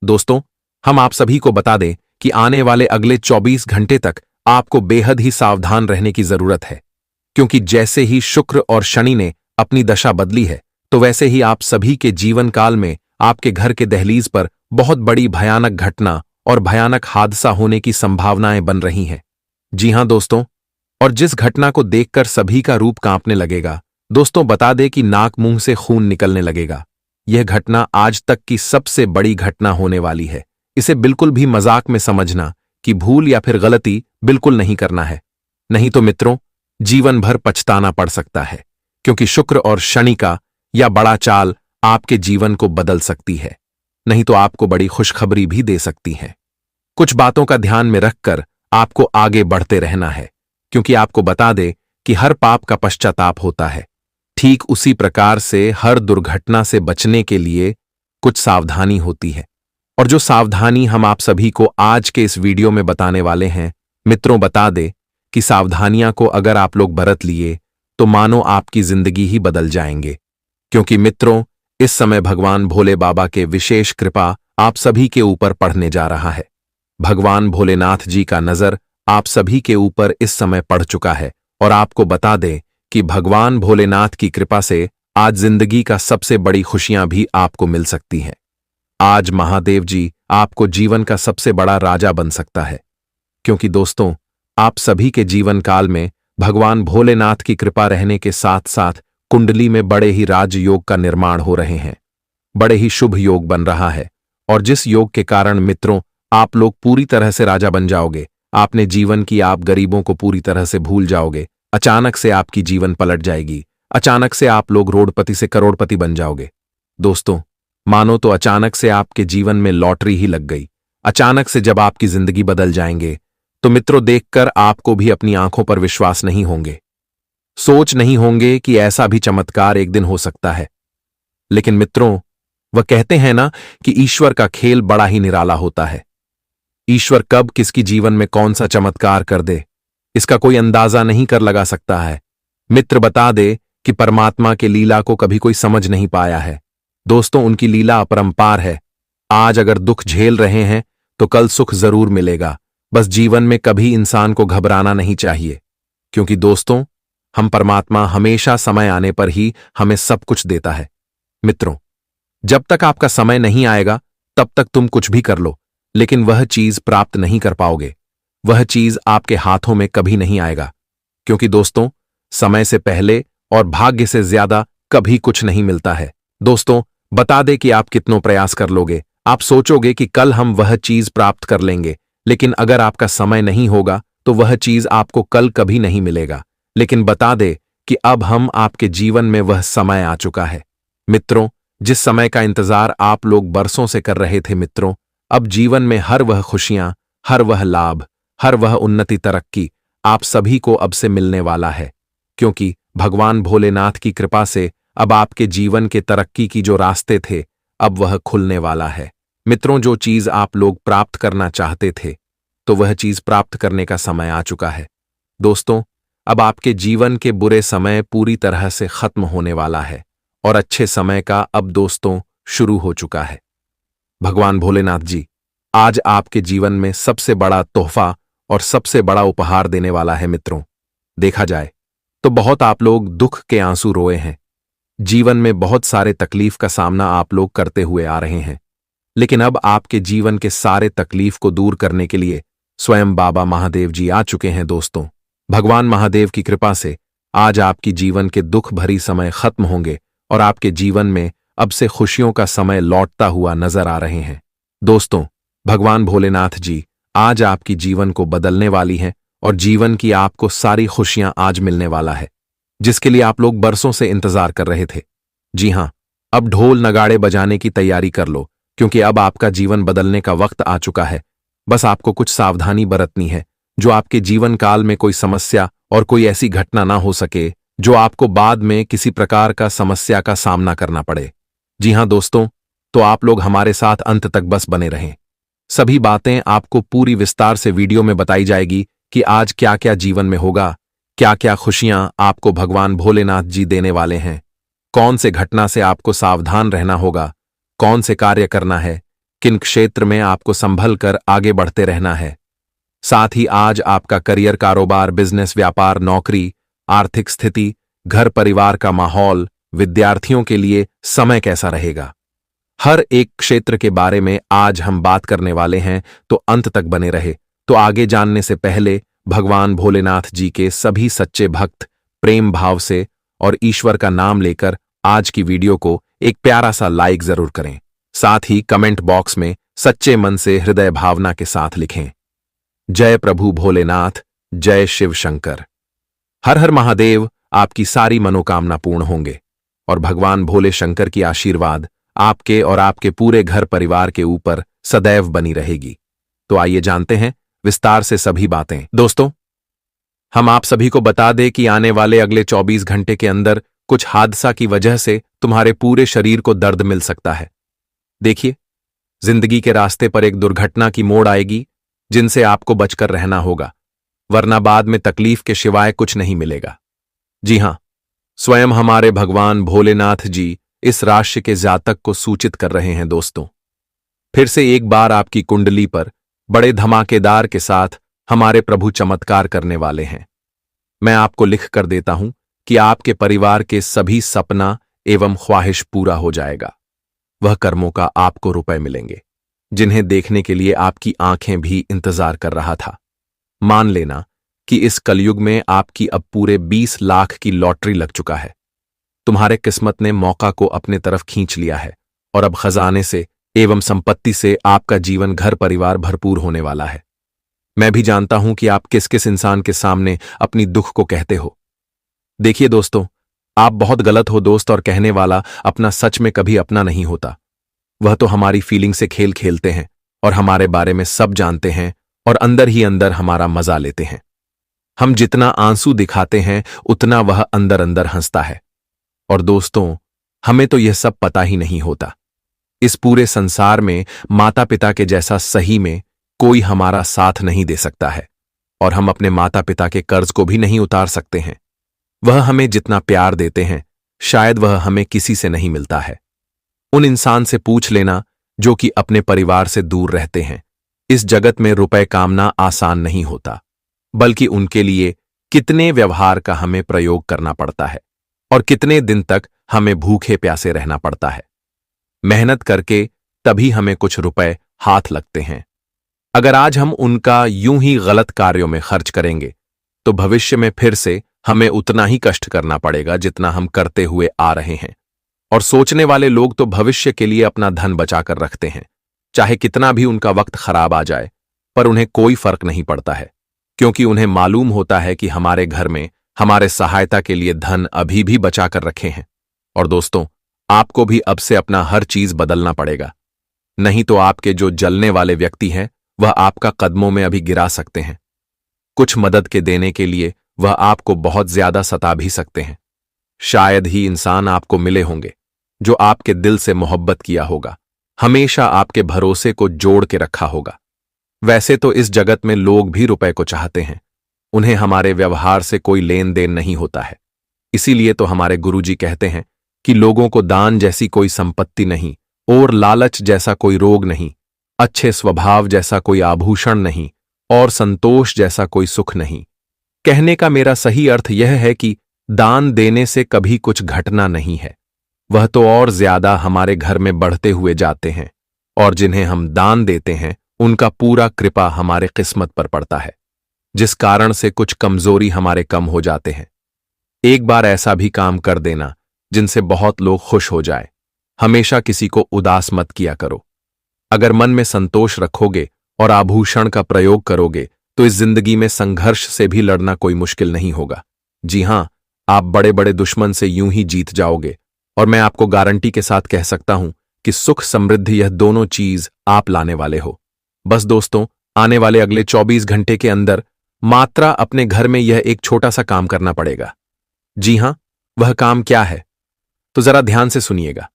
दोस्तों, हम आप सभी को बता दें कि आने वाले अगले 24 घंटे तक आपको बेहद ही सावधान रहने की जरूरत है, क्योंकि जैसे ही शुक्र और शनि ने अपनी दशा बदली है, तो वैसे ही आप सभी के जीवन काल में आपके घर के दहलीज पर बहुत बड़ी भयानक घटना और भयानक हादसा होने की संभावनाएं बन रही हैं। जी हां दोस्तों, और जिस घटना को देखकर सभी का रूप कांपने लगेगा, दोस्तों बता दें कि नाक मुंह से खून निकलने लगेगा। यह घटना आज तक की सबसे बड़ी घटना होने वाली है। इसे बिल्कुल भी मजाक में समझना कि भूल या फिर गलती बिल्कुल नहीं करना है, नहीं तो मित्रों जीवन भर पछताना पड़ सकता है, क्योंकि शुक्र और शनि का यह बड़ा चाल आपके जीवन को बदल सकती है, नहीं तो आपको बड़ी खुशखबरी भी दे सकती है। कुछ बातों का ध्यान में रखकर आपको आगे बढ़ते रहना है, क्योंकि आपको बता दे कि हर पाप का पश्चाताप होता है। ठीक उसी प्रकार से हर दुर्घटना से बचने के लिए कुछ सावधानी होती है, और जो सावधानी हम आप सभी को आज के इस वीडियो में बताने वाले हैं, मित्रों बता दे कि सावधानियां को अगर आप लोग बरत लिए तो मानो आपकी जिंदगी ही बदल जाएंगे। क्योंकि मित्रों इस समय भगवान भोले बाबा के विशेष कृपा आप सभी के ऊपर पड़ने जा रहा है। भगवान भोलेनाथ जी का नजर आप सभी के ऊपर इस समय पड़ चुका है, और आपको बता दें कि भगवान भोलेनाथ की कृपा से आज जिंदगी का सबसे बड़ी खुशियां भी आपको मिल सकती हैं। आज महादेव जी आपको जीवन का सबसे बड़ा राजा बन सकता है, क्योंकि दोस्तों आप सभी के जीवन काल में भगवान भोलेनाथ की कृपा रहने के साथ साथ कुंडली में बड़े ही राजयोग का निर्माण हो रहे हैं। बड़े ही शुभ योग बन रहा है, और जिस योग के कारण मित्रों आप लोग पूरी तरह से राजा बन जाओगे। आपने जीवन की आप गरीबों को पूरी तरह से भूल जाओगे। अचानक से आपकी जीवन पलट जाएगी। अचानक से आप लोग रोडपति से करोड़पति बन जाओगे। दोस्तों मानो तो अचानक से आपके जीवन में लॉटरी ही लग गई। अचानक से जब आपकी जिंदगी बदल जाएंगे तो मित्रों देखकर आपको भी अपनी आंखों पर विश्वास नहीं होंगे, सोच नहीं होंगे कि ऐसा भी चमत्कार एक दिन हो सकता है। लेकिन मित्रों वह कहते हैं ना कि ईश्वर का खेल बड़ा ही निराला होता है। ईश्वर कब किसकी जीवन में कौन सा चमत्कार कर दे, इसका कोई अंदाजा नहीं कर लगा सकता है। मित्र बता दे कि परमात्मा के लीला को कभी कोई समझ नहीं पाया है। दोस्तों उनकी लीला अपरंपार है। आज अगर दुख झेल रहे हैं तो कल सुख जरूर मिलेगा। बस जीवन में कभी इंसान को घबराना नहीं चाहिए, क्योंकि दोस्तों हम परमात्मा हमेशा समय आने पर ही हमें सब कुछ देता है। मित्रों जब तक आपका समय नहीं आएगा तब तक तुम कुछ भी कर लो, लेकिन वह चीज प्राप्त नहीं कर पाओगे। वह चीज आपके हाथों में कभी नहीं आएगा, क्योंकि दोस्तों समय से पहले और भाग्य से ज्यादा कभी कुछ नहीं मिलता है। दोस्तों बता दे कि आप कितनों प्रयास कर लोगे, आप सोचोगे कि कल हम वह चीज प्राप्त कर लेंगे, लेकिन अगर आपका समय नहीं होगा तो वह चीज आपको कल कभी नहीं मिलेगा। लेकिन बता दे कि अब हम आपके जीवन में वह समय आ चुका है। मित्रों जिस समय का इंतजार आप लोग बरसों से कर रहे थे, मित्रों अब जीवन में हर वह खुशियां, हर वह लाभ, हर वह उन्नति तरक्की आप सभी को अब से मिलने वाला है, क्योंकि भगवान भोलेनाथ की कृपा से अब आपके जीवन के तरक्की की जो रास्ते थे अब वह खुलने वाला है। मित्रों जो चीज आप लोग प्राप्त करना चाहते थे तो वह चीज प्राप्त करने का समय आ चुका है। दोस्तों अब आपके जीवन के बुरे समय पूरी तरह से खत्म होने वाला है, और अच्छे समय का अब दोस्तों शुरू हो चुका है। भगवान भोलेनाथ जी आज आपके जीवन में सबसे बड़ा तोहफा और सबसे बड़ा उपहार देने वाला है। मित्रों देखा जाए तो बहुत आप लोग दुख के आंसू रोए हैं। जीवन में बहुत सारे तकलीफ का सामना आप लोग करते हुए आ रहे हैं, लेकिन अब आपके जीवन के सारे तकलीफ को दूर करने के लिए स्वयं बाबा महादेव जी आ चुके हैं। दोस्तों भगवान महादेव की कृपा से आज आपकी जीवन के दुख भरी समय खत्म होंगे, और आपके जीवन में अब से खुशियों का समय लौटता हुआ नजर आ रहे हैं। दोस्तों भगवान भोलेनाथ जी आज आपकी जीवन को बदलने वाली हैं, और जीवन की आपको सारी खुशियां आज मिलने वाला है, जिसके लिए आप लोग बरसों से इंतजार कर रहे थे। जी हां, अब ढोल नगाड़े बजाने की तैयारी कर लो, क्योंकि अब आपका जीवन बदलने का वक्त आ चुका है। बस आपको कुछ सावधानी बरतनी है, जो आपके जीवन काल में कोई समस्या और कोई ऐसी घटना ना हो सके जो आपको बाद में किसी प्रकार का समस्या का सामना करना पड़े। जी हां दोस्तों, तो आप लोग हमारे साथ अंत तक बस बने रहें। सभी बातें आपको पूरी विस्तार से वीडियो में बताई जाएगी कि आज क्या क्या जीवन में होगा, क्या क्या खुशियां आपको भगवान भोलेनाथ जी देने वाले हैं, कौन से घटना से आपको सावधान रहना होगा, कौन से कार्य करना है, किन क्षेत्र में आपको संभल कर आगे बढ़ते रहना है। साथ ही आज आपका करियर, कारोबार, बिजनेस, व्यापार, नौकरी, आर्थिक स्थिति, घर परिवार का माहौल, विद्यार्थियों के लिए समय कैसा रहेगा। हर एक क्षेत्र के बारे में आज हम बात करने वाले हैं, तो अंत तक बने रहे। तो आगे जानने से पहले भगवान भोलेनाथ जी के सभी सच्चे भक्त प्रेम भाव से और ईश्वर का नाम लेकर आज की वीडियो को एक प्यारा सा लाइक जरूर करें। साथ ही कमेंट बॉक्स में सच्चे मन से हृदय भावना के साथ लिखें, जय प्रभु भोलेनाथ, जय शिव शंकर। हर हर महादेव। आपकी सारी मनोकामना पूर्ण होंगे और भगवान भोले शंकर की आशीर्वाद आपके और आपके पूरे घर परिवार के ऊपर सदैव बनी रहेगी। तो आइए जानते हैं विस्तार से सभी बातें। दोस्तों, हम आप सभी को बता दें कि आने वाले अगले 24 घंटे के अंदर कुछ हादसा की वजह से तुम्हारे पूरे शरीर को दर्द मिल सकता है। देखिए, जिंदगी के रास्ते पर एक दुर्घटना की मोड़ आएगी जिनसे आपको बचकर रहना होगा, वरना बाद में तकलीफ के सिवाय कुछ नहीं मिलेगा। जी हां, स्वयं हमारे भगवान भोलेनाथ जी इस राशि के जातक को सूचित कर रहे हैं। दोस्तों, फिर से एक बार आपकी कुंडली पर बड़े धमाकेदार के साथ हमारे प्रभु चमत्कार करने वाले हैं। मैं आपको लिख कर देता हूं कि आपके परिवार के सभी सपना एवं ख्वाहिश पूरा हो जाएगा। वह कर्मों का आपको रुपए मिलेंगे जिन्हें देखने के लिए आपकी आंखें भी इंतजार कर रहा था। मान लेना कि इस कलयुग में आपकी अब पूरे 20 लाख की लॉटरी लग चुका है। तुम्हारे किस्मत ने मौका को अपने तरफ खींच लिया है और अब खजाने से एवं संपत्ति से आपका जीवन, घर परिवार भरपूर होने वाला है। मैं भी जानता हूं कि आप किस किस इंसान के सामने अपनी दुख को कहते हो। देखिए दोस्तों, आप बहुत गलत हो दोस्त, और कहने वाला अपना सच में कभी अपना नहीं होता। वह तो हमारी फीलिंग से खेल खेलते हैं और हमारे बारे में सब जानते हैं और अंदर ही अंदर हमारा मजा लेते हैं। हम जितना आंसू दिखाते हैं उतना वह अंदर अंदर हंसता है। और दोस्तों, हमें तो यह सब पता ही नहीं होता। इस पूरे संसार में माता पिता के जैसा सही में कोई हमारा साथ नहीं दे सकता है और हम अपने माता पिता के कर्ज को भी नहीं उतार सकते हैं। वह हमें जितना प्यार देते हैं शायद वह हमें किसी से नहीं मिलता है। उन इंसान से पूछ लेना जो कि अपने परिवार से दूर रहते हैं। इस जगत में रुपए कामना आसान नहीं होता, बल्कि उनके लिए कितने व्यवहार का हमें प्रयोग करना पड़ता है और कितने दिन तक हमें भूखे प्यासे रहना पड़ता है। मेहनत करके तभी हमें कुछ रुपए हाथ लगते हैं। अगर आज हम उनका यूं ही गलत कार्यों में खर्च करेंगे तो भविष्य में फिर से हमें उतना ही कष्ट करना पड़ेगा जितना हम करते हुए आ रहे हैं। और सोचने वाले लोग तो भविष्य के लिए अपना धन बचाकर रखते हैं, चाहे कितना भी उनका वक्त खराब आ जाए, पर उन्हें कोई फर्क नहीं पड़ता है, क्योंकि उन्हें मालूम होता है कि हमारे घर में हमारे सहायता के लिए धन अभी भी बचा कर रखे हैं। और दोस्तों, आपको भी अब से अपना हर चीज बदलना पड़ेगा, नहीं तो आपके जो जलने वाले व्यक्ति हैं वह आपका कदमों में अभी गिरा सकते हैं। कुछ मदद के देने के लिए वह आपको बहुत ज्यादा सता भी सकते हैं। शायद ही इंसान आपको मिले होंगे जो आपके दिल से मोहब्बत किया होगा, हमेशा आपके भरोसे को जोड़ के रखा होगा। वैसे तो इस जगत में लोग भी रुपए को चाहते हैं, उन्हें हमारे व्यवहार से कोई लेन देन नहीं होता है। इसीलिए तो हमारे गुरुजी कहते हैं कि लोगों को दान जैसी कोई संपत्ति नहीं और लालच जैसा कोई रोग नहीं, अच्छे स्वभाव जैसा कोई आभूषण नहीं और संतोष जैसा कोई सुख नहीं। कहने का मेरा सही अर्थ यह है कि दान देने से कभी कुछ घटना नहीं है, वह तो और ज्यादा हमारे घर में बढ़ते हुए जाते हैं। और जिन्हें हम दान देते हैं उनका पूरा कृपा हमारे किस्मत पर पड़ता है, जिस कारण से कुछ कमजोरी हमारे कम हो जाते हैं। एक बार ऐसा भी काम कर देना जिनसे बहुत लोग खुश हो जाए। हमेशा किसी को उदास मत किया करो। अगर मन में संतोष रखोगे और आभूषण का प्रयोग करोगे तो इस जिंदगी में संघर्ष से भी लड़ना कोई मुश्किल नहीं होगा। जी हां, आप बड़े बड़े दुश्मन से यूं ही जीत जाओगे। और मैं आपको गारंटी के साथ कह सकता हूं कि सुख समृद्धि यह दोनों चीज आप लाने वाले हो। बस दोस्तों, आने वाले अगले 24 घंटे के अंदर मात्र अपने घर में यह एक छोटा सा काम करना पड़ेगा। जी हां, वह काम क्या है तो जरा ध्यान से सुनिएगा।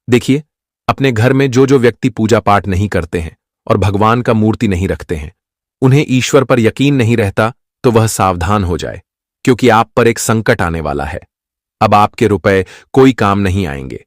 देखिए, अपने घर में जो जो व्यक्ति पूजा पाठ नहीं करते हैं और भगवान का मूर्ति नहीं रखते हैं, उन्हें ईश्वर पर यकीन नहीं रहता, तो वह सावधान हो जाए, क्योंकि आप पर एक संकट आने वाला है। अब आपके रुपए कोई काम नहीं आएंगे,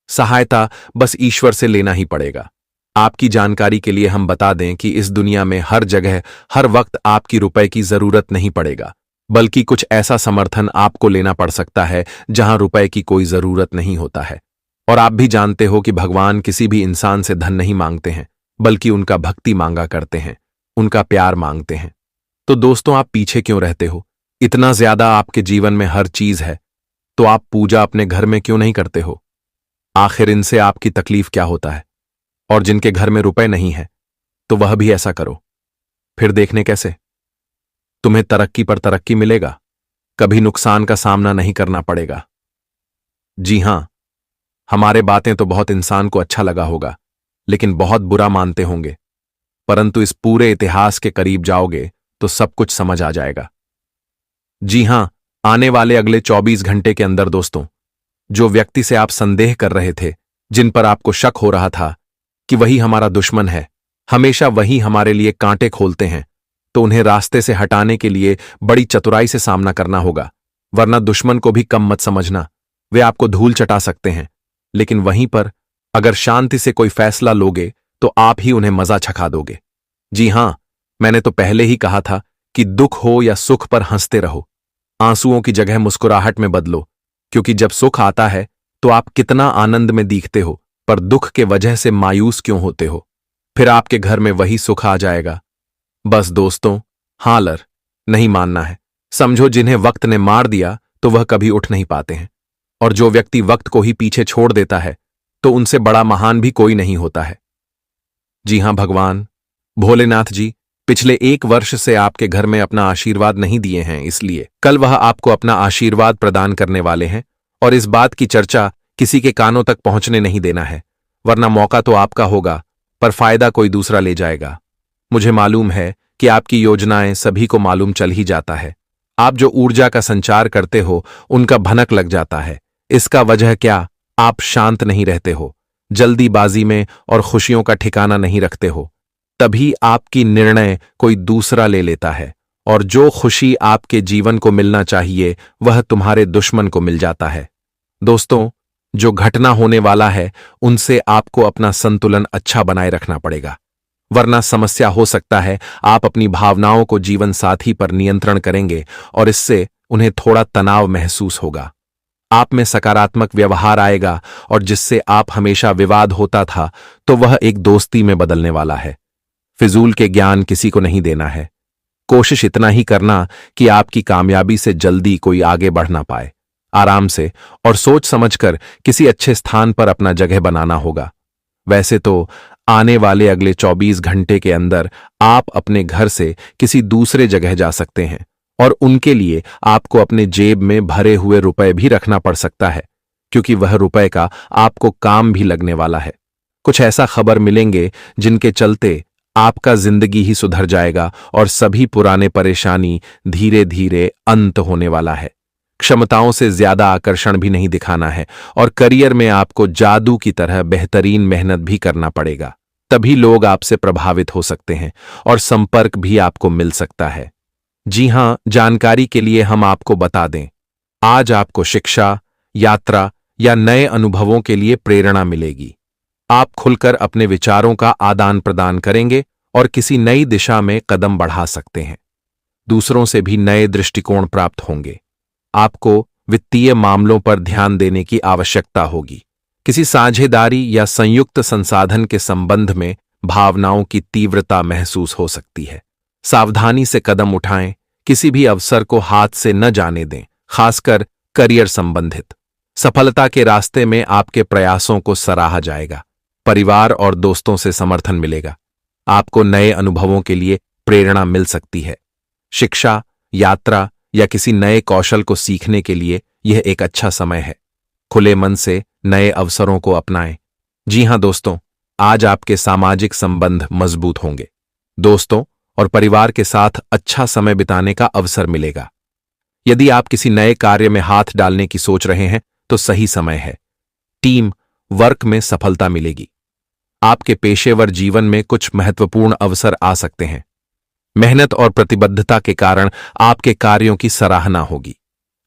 सहायता बस ईश्वर से लेना ही पड़ेगा। आपकी जानकारी के लिए हम बता दें कि इस दुनिया में हर जगह हर वक्त आपकी रुपए की जरूरत नहीं पड़ेगा, बल्कि कुछ ऐसा समर्थन आपको लेना पड़ सकता है जहां रुपए की कोई जरूरत नहीं होता है। और आप भी जानते हो कि भगवान किसी भी इंसान से धन नहीं मांगते हैं, बल्कि उनका भक्ति मांगा करते हैं, उनका प्यार मांगते हैं। तो दोस्तों, आप पीछे क्यों रहते हो? इतना ज्यादा आपके जीवन में हर चीज है, तो आप पूजा अपने घर में क्यों नहीं करते हो? आखिर इनसे आपकी तकलीफ क्या होता है? और जिनके घर में रुपए नहीं है, तो वह भी ऐसा करो, फिर देखने कैसे तुम्हें तरक्की पर तरक्की मिलेगा, कभी नुकसान का सामना नहीं करना पड़ेगा। जी हां, हमारे बातें तो बहुत इंसान को अच्छा लगा होगा, लेकिन बहुत बुरा मानते होंगे, परंतु इस पूरे इतिहास के करीब जाओगे तो सब कुछ समझ आ जाएगा। जी हां, आने वाले अगले 24 घंटे के अंदर दोस्तों, जो व्यक्ति से आप संदेह कर रहे थे, जिन पर आपको शक हो रहा था कि वही हमारा दुश्मन है, हमेशा वही हमारे लिए कांटे खोलते हैं, तो उन्हें रास्ते से हटाने के लिए बड़ी चतुराई से सामना करना होगा, वरना दुश्मन को भी कम मत समझना। वे आपको धूल चटा सकते हैं, लेकिन वहीं पर अगर शांति से कोई फैसला लोगे तो आप ही उन्हें मजा छका दोगे। जी हां, मैंने तो पहले ही कहा था कि दुख हो या सुख पर हंसते रहो, आंसुओं की जगह मुस्कुराहट में बदलो, क्योंकि जब सुख आता है तो आप कितना आनंद में दिखते हो, पर दुख के वजह से मायूस क्यों होते हो? फिर आपके घर में वही सुख आ जाएगा। बस दोस्तों, हालर नहीं मानना है। समझो जिन्हें वक्त ने मार दिया तो वह कभी उठ नहीं पाते हैं, और जो व्यक्ति वक्त को ही पीछे छोड़ देता है तो उनसे बड़ा महान भी कोई नहीं होता है। जी हां, भगवान भोलेनाथ जी पिछले 1 वर्ष से आपके घर में अपना आशीर्वाद नहीं दिए हैं, इसलिए कल वह आपको अपना आशीर्वाद प्रदान करने वाले हैं, और इस बात की चर्चा किसी के कानों तक पहुंचने नहीं देना है, वरना मौका तो आपका होगा पर फायदा कोई दूसरा ले जाएगा। मुझे मालूम है कि आपकी योजनाएं सभी को मालूम चल ही जाता है। आप जो ऊर्जा का संचार करते हो उनका भनक लग जाता है। इसका वजह क्या? आप शांत नहीं रहते हो, जल्दीबाजी में और खुशियों का ठिकाना नहीं रखते हो। तभी आपकी निर्णय कोई दूसरा ले लेता है, और जो खुशी आपके जीवन को मिलना चाहिए वह तुम्हारे दुश्मन को मिल जाता है। दोस्तों, जो घटना होने वाला है उनसे आपको अपना संतुलन अच्छा बनाए रखना पड़ेगा, वरना समस्या हो सकता है आप अपनी भावनाओं को जीवन साथी पर नियंत्रण करेंगे और इससे उन्हें थोड़ा तनाव महसूस होगा। आप में सकारात्मक व्यवहार आएगा, और जिससे आप हमेशा विवाद होता था तो वह एक दोस्ती में बदलने वाला है। फिजूल के ज्ञान किसी को नहीं देना है। कोशिश इतना ही करना कि आपकी कामयाबी से जल्दी कोई आगे बढ़ ना पाए। आराम से और सोच समझकर किसी अच्छे स्थान पर अपना जगह बनाना होगा। वैसे तो आने वाले अगले 24 घंटे के अंदर आप अपने घर से किसी दूसरे जगह जा सकते हैं, और उनके लिए आपको अपने जेब में भरे हुए रुपए भी रखना पड़ सकता है, क्योंकि वह रुपए का आपको काम भी लगने वाला है। कुछ ऐसा खबर मिलेंगे जिनके चलते आपका जिंदगी ही सुधर जाएगा और सभी पुराने परेशानी धीरे धीरे अंत होने वाला है। क्षमताओं से ज्यादा आकर्षण भी नहीं दिखाना है, और करियर में आपको जादू की तरह बेहतरीन मेहनत भी करना पड़ेगा। तभी लोग आपसे प्रभावित हो सकते हैं और संपर्क भी आपको मिल सकता है। जी हां, जानकारी के लिए हम आपको बता दें, आज आपको शिक्षा, यात्रा या नए अनुभवों के लिए प्रेरणा मिलेगी। आप खुलकर अपने विचारों का आदान प्रदान करेंगे और किसी नई दिशा में कदम बढ़ा सकते हैं। दूसरों से भी नए दृष्टिकोण प्राप्त होंगे। आपको वित्तीय मामलों पर ध्यान देने की आवश्यकता होगी। किसी साझेदारी या संयुक्त संसाधन के संबंध में भावनाओं की तीव्रता महसूस हो सकती है। सावधानी से कदम उठाएं, किसी भी अवसर को हाथ से न जाने दें, खासकर करियर संबंधित। सफलता के रास्ते में आपके प्रयासों को सराहा जाएगा। परिवार और दोस्तों से समर्थन मिलेगा। आपको नए अनुभवों के लिए प्रेरणा मिल सकती है। शिक्षा, यात्रा या किसी नए कौशल को सीखने के लिए यह एक अच्छा समय है। खुले मन से नए अवसरों को अपनाएं। जी हां दोस्तों, आज आपके सामाजिक संबंध मजबूत होंगे। दोस्तों और परिवार के साथ अच्छा समय बिताने का अवसर मिलेगा। यदि आप किसी नए कार्य में हाथ डालने की सोच रहे हैं तो सही समय है। टीम वर्क में सफलता मिलेगी। आपके पेशेवर जीवन में कुछ महत्वपूर्ण अवसर आ सकते हैं। मेहनत और प्रतिबद्धता के कारण आपके कार्यों की सराहना होगी।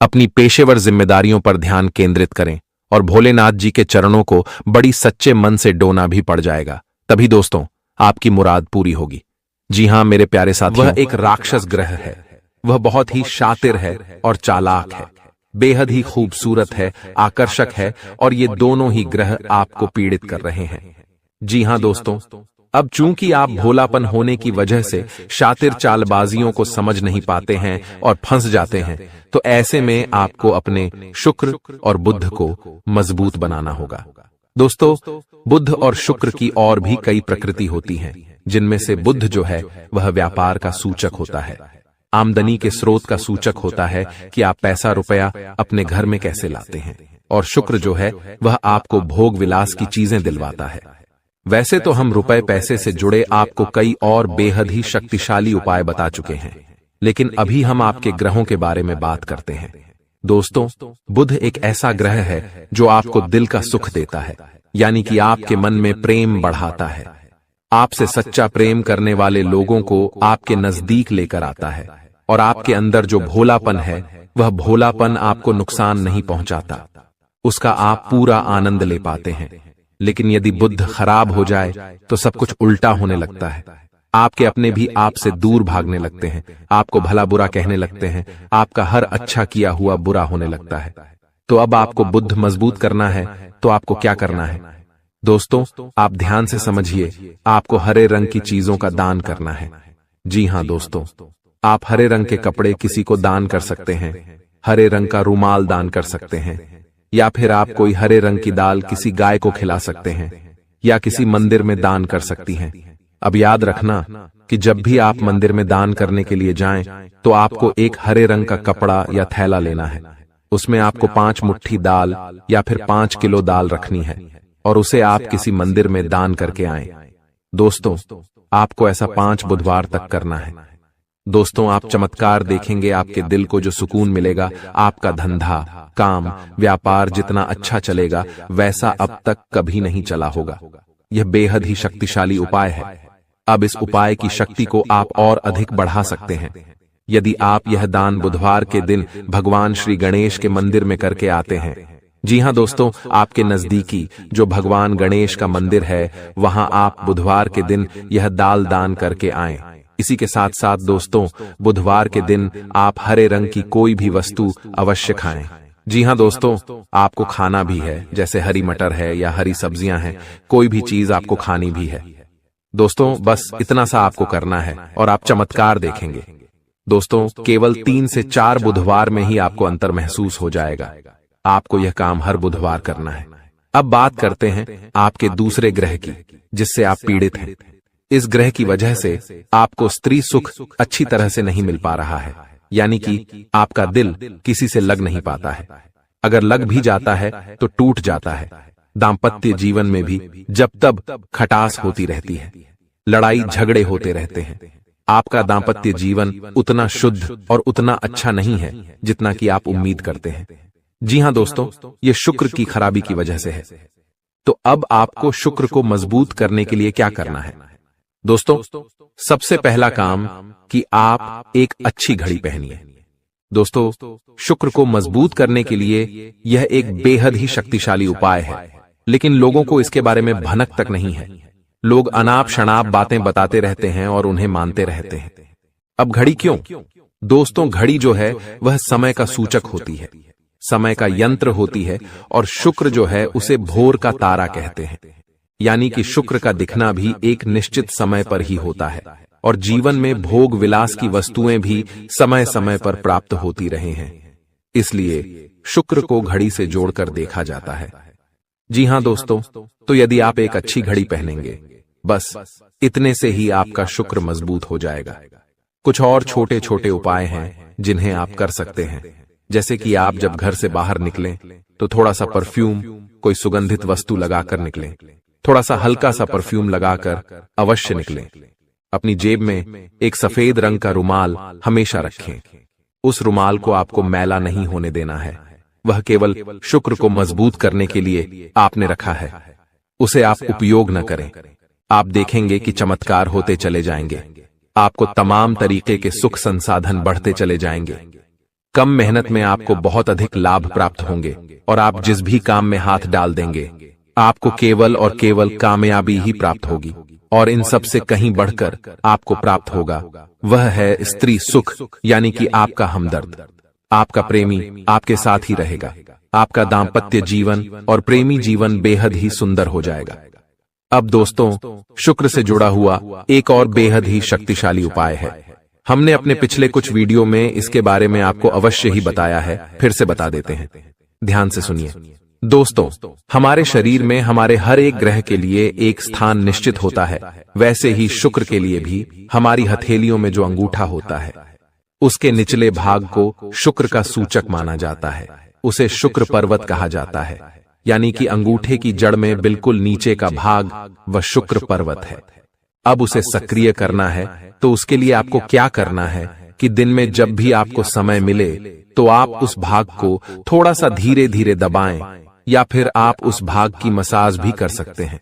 अपनी पेशेवर जिम्मेदारियों पर ध्यान केंद्रित करें, और भोलेनाथ जी के चरणों को बड़ी सच्चे मन से डोना भी पड़ जाएगा। तभी दोस्तों आपकी मुराद पूरी होगी। जी हां मेरे प्यारे साथियों, वह एक राक्षस ग्रह है। वह बहुत ही शातिर है और चालाक है, बेहद ही खूबसूरत है, आकर्षक है, और ये दोनों ही ग्रह आपको पीड़ित कर रहे हैं। जी हां दोस्तों, अब चूंकि आप भोलापन होने की वजह से शातिर चालबाजियों को समझ नहीं पाते हैं और फंस जाते हैं, तो ऐसे में आपको अपने शुक्र और बुध को मजबूत बनाना होगा। दोस्तों, बुध और शुक्र की और भी कई प्रकृति होती हैं, जिनमें से बुध जो है वह व्यापार का सूचक होता है, आमदनी के स्रोत का सूचक होता है कि आप पैसा रुपया अपने घर में कैसे लाते हैं, और शुक्र जो है वह आपको भोग विलास की चीजें दिलवाता है। वैसे तो हम रुपए पैसे से जुड़े आपको कई और बेहद ही शक्तिशाली उपाय बता चुके हैं, लेकिन अभी हम आपके ग्रहों के बारे में बात करते हैं। दोस्तों, बुध एक ऐसा ग्रह है जो आपको दिल का सुख देता है, यानी कि आपके मन में प्रेम बढ़ाता है, आपसे सच्चा प्रेम करने वाले लोगों को आपके नजदीक लेकर आता है, और आपके अंदर जो भोलापन है वह भोलापन आपको नुकसान नहीं पहुंचाता, उसका आप पूरा आनंद ले पाते हैं। लेकिन यदि बुध खराब हो जाए तो सब कुछ उल्टा होने लगता है। आपके अपने भी आपसे दूर भागने लगते हैं, आपको भला बुरा कहने लगते हैं, आपका हर अच्छा किया हुआ बुरा होने लगता है। तो अब आपको बुध मजबूत करना है तो आपको क्या करना है? दोस्तों, आप ध्यान से समझिए, आपको हरे रंग की चीजों का दान करना है। जी हां दोस्तों, आप हरे रंग के कपड़े किसी को दान कर सकते हैं, हरे रंग का रुमाल दान कर सकते हैं, या फिर आप कोई हरे रंग की दाल किसी गाय को खिला सकते हैं, या किसी मंदिर में दान कर सकती हैं। अब याद रखना कि जब भी आप मंदिर में दान करने के लिए जाएं, तो आपको एक हरे रंग का कपड़ा या थैला लेना है। उसमें आपको 5 मुट्ठी दाल या फिर 5 किलो दाल रखनी है, और उसे आप किसी मंदिर में दान करके आएं। दोस्तों, आपको ऐसा 5 बुधवार तक करना है। दोस्तों, आप चमत्कार देखेंगे, आपके दिल को जो सुकून मिलेगा, आपका धंधा, काम, व्यापार जितना अच्छा चलेगा वैसा अब तक कभी नहीं चला होगा। यह बेहद ही शक्तिशाली उपाय है। अब इस उपाय की शक्ति को आप और अधिक बढ़ा सकते हैं यदि आप यह दान बुधवार के दिन भगवान श्री गणेश के मंदिर में करके आते हैं। जी हां दोस्तों, आपके नजदीकी जो भगवान गणेश का मंदिर है, वहां आप बुधवार के दिन यह दाल दान करके आएं। इसी के साथ साथ दोस्तों, बुधवार के दिन आप हरे रंग की कोई भी वस्तु अवश्य खाएं। जी हां दोस्तों, आपको खाना भी है, जैसे हरी मटर है या हरी सब्जियां हैं, कोई भी चीज आपको खानी भी है। दोस्तों, बस इतना सा आपको करना है और आप चमत्कार देखेंगे। दोस्तों, केवल 3 से 4 बुधवार में ही आपको अंतर महसूस हो जाएगा। आपको यह काम हर बुधवार करना है। अब बात करते हैं आपके दूसरे ग्रह की, जिससे आप पीड़ित हैं। इस ग्रह की वजह से आपको स्त्री सुख अच्छी तरह से नहीं मिल पा रहा है, यानी कि आपका दिल किसी से लग नहीं पाता है। अगर लग भी जाता है तो टूट जाता है। दाम्पत्य जीवन में भी जब तब खटास होती रहती है, लड़ाई झगड़े होते रहते हैं। आपका दाम्पत्य जीवन उतना शुद्ध और उतना अच्छा नहीं है जितना कि आप उम्मीद करते हैं। जी हां दोस्तों, ये शुक्र की खराबी की वजह से है। तो अब आपको शुक्र को मजबूत करने के लिए क्या करना है? दोस्तों, सबसे पहला काम कि आप एक अच्छी घड़ी पहनिए। दोस्तों, शुक्र को मजबूत करने के लिए यह एक बेहद ही शक्तिशाली उपाय है, लेकिन लोगों को इसके बारे में भनक तक नहीं है। लोग अनाप शनाप बातें बताते रहते हैं और उन्हें मानते रहते हैं। अब घड़ी क्यों? दोस्तों, घड़ी जो है वह समय का सूचक होती है, समय का यंत्र होती है, और शुक्र जो है उसे भोर का तारा कहते हैं। यानी कि शुक्र का दिखना भी एक निश्चित समय पर ही होता है, और जीवन में भोग विलास की वस्तुएं भी समय समय पर प्राप्त होती रहे हैं। इसलिए शुक्र को घड़ी से जोड़कर देखा जाता है। जी हां दोस्तों, तो यदि आप एक अच्छी घड़ी पहनेंगे, बस इतने से ही आपका शुक्र मजबूत हो जाएगा। कुछ और छोटे छोटे उपाय हैं जिन्हें आप कर सकते हैं, जैसे कि आप जब घर से बाहर निकलें तो थोड़ा सा परफ्यूम, कोई सुगंधित वस्तु लगाकर निकलें। थोड़ा सा हल्का सा परफ्यूम लगाकर अवश्य निकलें। अपनी जेब में एक सफेद रंग का रुमाल हमेशा रखें। उस रुमाल को आपको मैला नहीं होने देना है, वह केवल शुक्र को मजबूत करने के लिए आपने रखा है। उसे आप उपयोग न करें। आप देखेंगे कि चमत्कार होते चले जाएंगे। आपको तमाम तरीके के सुख संसाधन बढ़ते चले जाएंगे। कम मेहनत में आपको बहुत अधिक लाभ प्राप्त होंगे, और आप जिस भी काम में हाथ डाल देंगे आपको केवल और केवल कामयाबी ही प्राप्त होगी, और इन सब से कहीं बढ़कर आपको प्राप्त होगा वह है स्त्री सुख, यानी कि आपका हमदर्द। आपका प्रेमी आपके साथ ही रहेगा। आपका दाम्पत्य जीवन और प्रेमी जीवन बेहद ही सुंदर हो जाएगा। अब दोस्तों, शुक्र से जुड़ा हुआ एक और बेहद ही शक्तिशाली उपाय है। हमने अपने पिछले कुछ वीडियो में इसके बारे में आपको अवश्य ही बताया है, फिर से बता देते हैं। ध्यान से सुनिए दोस्तों। हमारे शरीर में हमारे हर एक ग्रह के लिए एक स्थान निश्चित होता है। वैसे ही शुक्र के लिए भी हमारी हथेलियों में जो अंगूठा होता है, उसके निचले भाग को शुक्र का सूचक माना जाता है। उसे शुक्र पर्वत कहा जाता है, यानी कि अंगूठे की जड़ में बिल्कुल नीचे का भाग वह शुक्र पर्वत है। अब उसे सक्रिय करना है तो उसके लिए आपको क्या करना है कि दिन में जब भी आपको समय मिले तो आप उस भाग को थोड़ा सा धीरे धीरे दबाएं, या फिर आप उस भाग की मसाज भी कर सकते हैं।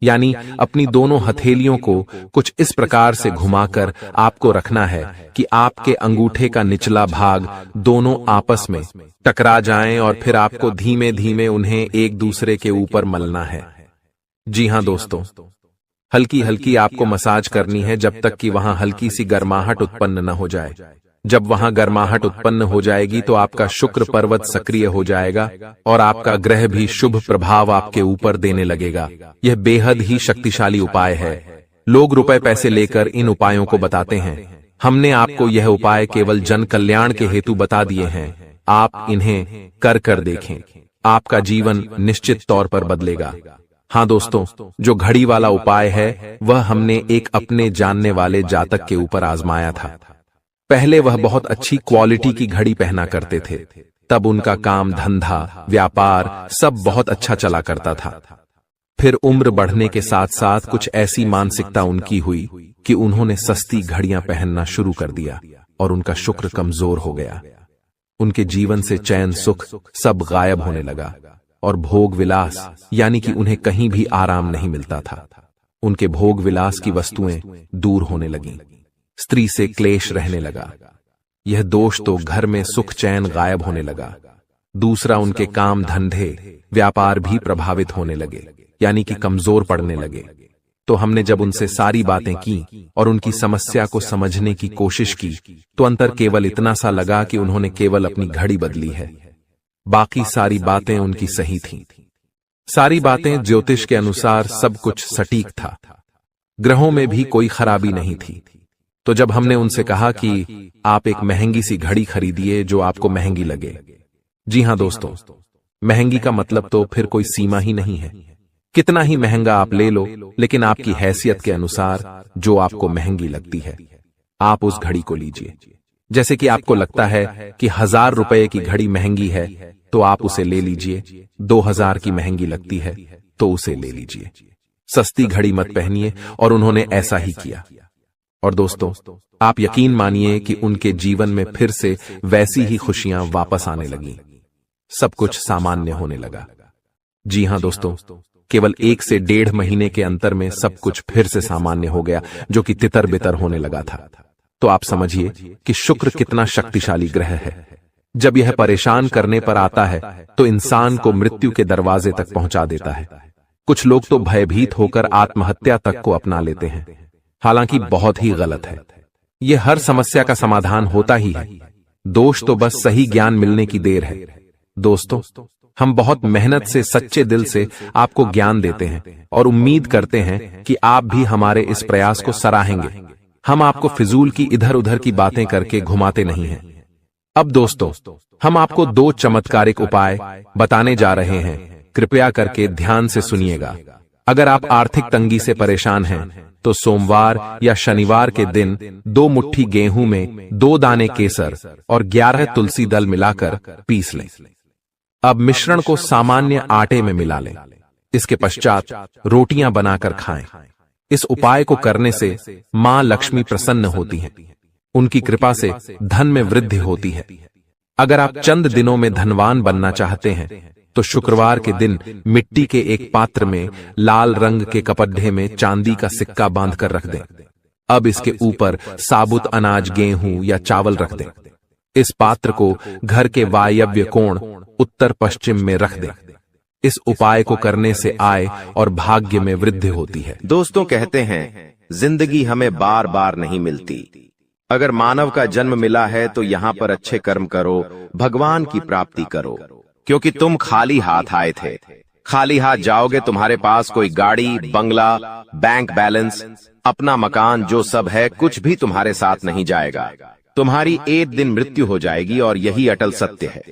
यानी अपनी दोनों हथेलियों को कुछ इस प्रकार से घुमाकर आपको रखना है कि आपके अंगूठे का निचला भाग दोनों आपस में टकरा जाएं, और फिर आपको धीमे धीमे उन्हें एक दूसरे के ऊपर मलना है। जी हां दोस्तों, हल्की हल्की आपको मसाज करनी है जब तक कि वहां हल्की सी गर्माहट उत्पन्न न हो जाए। जब वहां गर्माहट उत्पन्न हो जाएगी तो आपका शुक्र पर्वत सक्रिय हो जाएगा और आपका ग्रह भी शुभ प्रभाव आपके ऊपर देने लगेगा। यह बेहद ही शक्तिशाली उपाय है। लोग रुपए पैसे लेकर इन उपायों को बताते हैं। हमने आपको यह उपाय केवल जन कल्याण के हेतु बता दिए हैं। आप इन्हें कर देखें, आपका जीवन निश्चित तौर पर बदलेगा। हाँ दोस्तों, जो घड़ी वाला उपाय है वह हमने एक अपने जानने वाले जातक के ऊपर आजमाया था। पहले वह बहुत अच्छी क्वालिटी की घड़ी पहना करते थे, तब उनका काम धंधा व्यापार सब बहुत अच्छा चला करता था। फिर उम्र बढ़ने के साथ साथ कुछ ऐसी मानसिकता उनकी हुई कि उन्होंने सस्ती घड़ियां पहनना शुरू कर दिया और उनका शुक्र कमजोर हो गया। उनके जीवन से चैन सुख सब गायब होने लगा और भोग विलास, यानी कि उन्हें कहीं भी आराम नहीं मिलता था। उनके भोग विलास की वस्तुएं दूर होने लगीं। स्त्री से क्लेश रहने लगा। यह दोष तो घर में सुख चैन गायब होने लगा। दूसरा, उनके काम धंधे व्यापार भी प्रभावित होने लगे, यानी कि कमजोर पड़ने लगे। तो हमने जब उनसे सारी बातें की और उनकी समस्या को समझने की कोशिश की तो अंतर केवल इतना सा लगा कि उन्होंने केवल अपनी घड़ी बदली है। बाकी सारी बातें उनकी सही थीं। सारी बातें ज्योतिष के अनुसार सब कुछ सटीक था। ग्रहों में भी कोई खराबी नहीं थी। तो जब हमने उनसे कहा कि आप एक महंगी सी घड़ी खरीदिए जो आपको महंगी लगे। जी हां दोस्तों, महंगी का मतलब तो फिर कोई सीमा ही नहीं है। कितना ही महंगा आप ले लो, लेकिन आपकी हैसियत के अनुसार जो आपको महंगी लगती है आप उस घड़ी को लीजिए। जैसे कि आपको लगता है कि 1000 रुपए की घड़ी महंगी है तो आप उसे ले लीजिए। 2000 की महंगी लगती है तो उसे ले लीजिए। सस्ती घड़ी मत पहनिए, और उन्होंने ऐसा ही किया। और दोस्तों, आप यकीन मानिए कि उनके जीवन में फिर से वैसी ही खुशियां वापस आने लगीं। सब कुछ सामान्य होने लगा। जी हां दोस्तों, केवल 1 से 1.5 महीने के अंतर में सब कुछ फिर से सामान्य हो गया, जो कि तितर बितर होने लगा था। तो आप समझिए कि शुक्र कितना शक्तिशाली ग्रह है। जब यह परेशान करने पर आता है तो इंसान को मृत्यु के दरवाजे तक पहुंचा देता है। कुछ लोग तो भयभीत होकर आत्महत्या तक को अपना लेते हैं, हालांकि बहुत ही गलत है। यह हर समस्या का समाधान होता ही है। दोष तो बस सही ज्ञान मिलने की देर है। दोस्तों, हम बहुत मेहनत से सच्चे दिल से आपको ज्ञान देते हैं और उम्मीद करते हैं कि आप भी हमारे इस प्रयास को सराहेंगे। हम आपको फिजूल की इधर उधर की बातें करके घुमाते नहीं हैं। अब दोस्तों, हम आपको 2 चमत्कारिक उपाय बताने जा रहे हैं। कृपया करके ध्यान से सुनिएगा। अगर आप आर्थिक तंगी से परेशान हैं तो सोमवार या शनिवार के दिन 2 मुट्ठी गेहूं में 2 दाने केसर और 11 तुलसी दल मिलाकर पीस लें। अब मिश्रण को सामान्य आटे में मिला लें। इसके पश्चात रोटियां बनाकर खाएं। इस उपाय को करने से मां लक्ष्मी प्रसन्न होती हैं। उनकी कृपा से धन में वृद्धि होती है। अगर आप चंद दिनों में धनवान बनना चाहते हैं तो शुक्रवार के दिन मिट्टी के एक पात्र में लाल रंग के कपड्ढे में चांदी का सिक्का बांधकर रख दें। अब इसके ऊपर साबुत अनाज गेहूं या चावल रख दें। इस पात्र को घर के वायव्य कोण उत्तर पश्चिम में रख दें। इस उपाय को करने से आय और भाग्य में वृद्धि होती है। दोस्तों कहते हैं जिंदगी हमें बार बार नहीं मिलती। अगर मानव का जन्म मिला है तो यहाँ पर अच्छे कर्म करो, भगवान की प्राप्ति करो, क्योंकि तुम खाली हाथ आए थे। खाली हाथ जाओगे, तुम्हारे पास कोई गाड़ी, बंगला, बैंक बैलेंस, अपना मकान, जो सब है कुछ भी तुम्हारे साथ नहीं जाएगा। तुम्हारी एक दिन मृत्यु हो जाएगी और यही अटल सत्य है।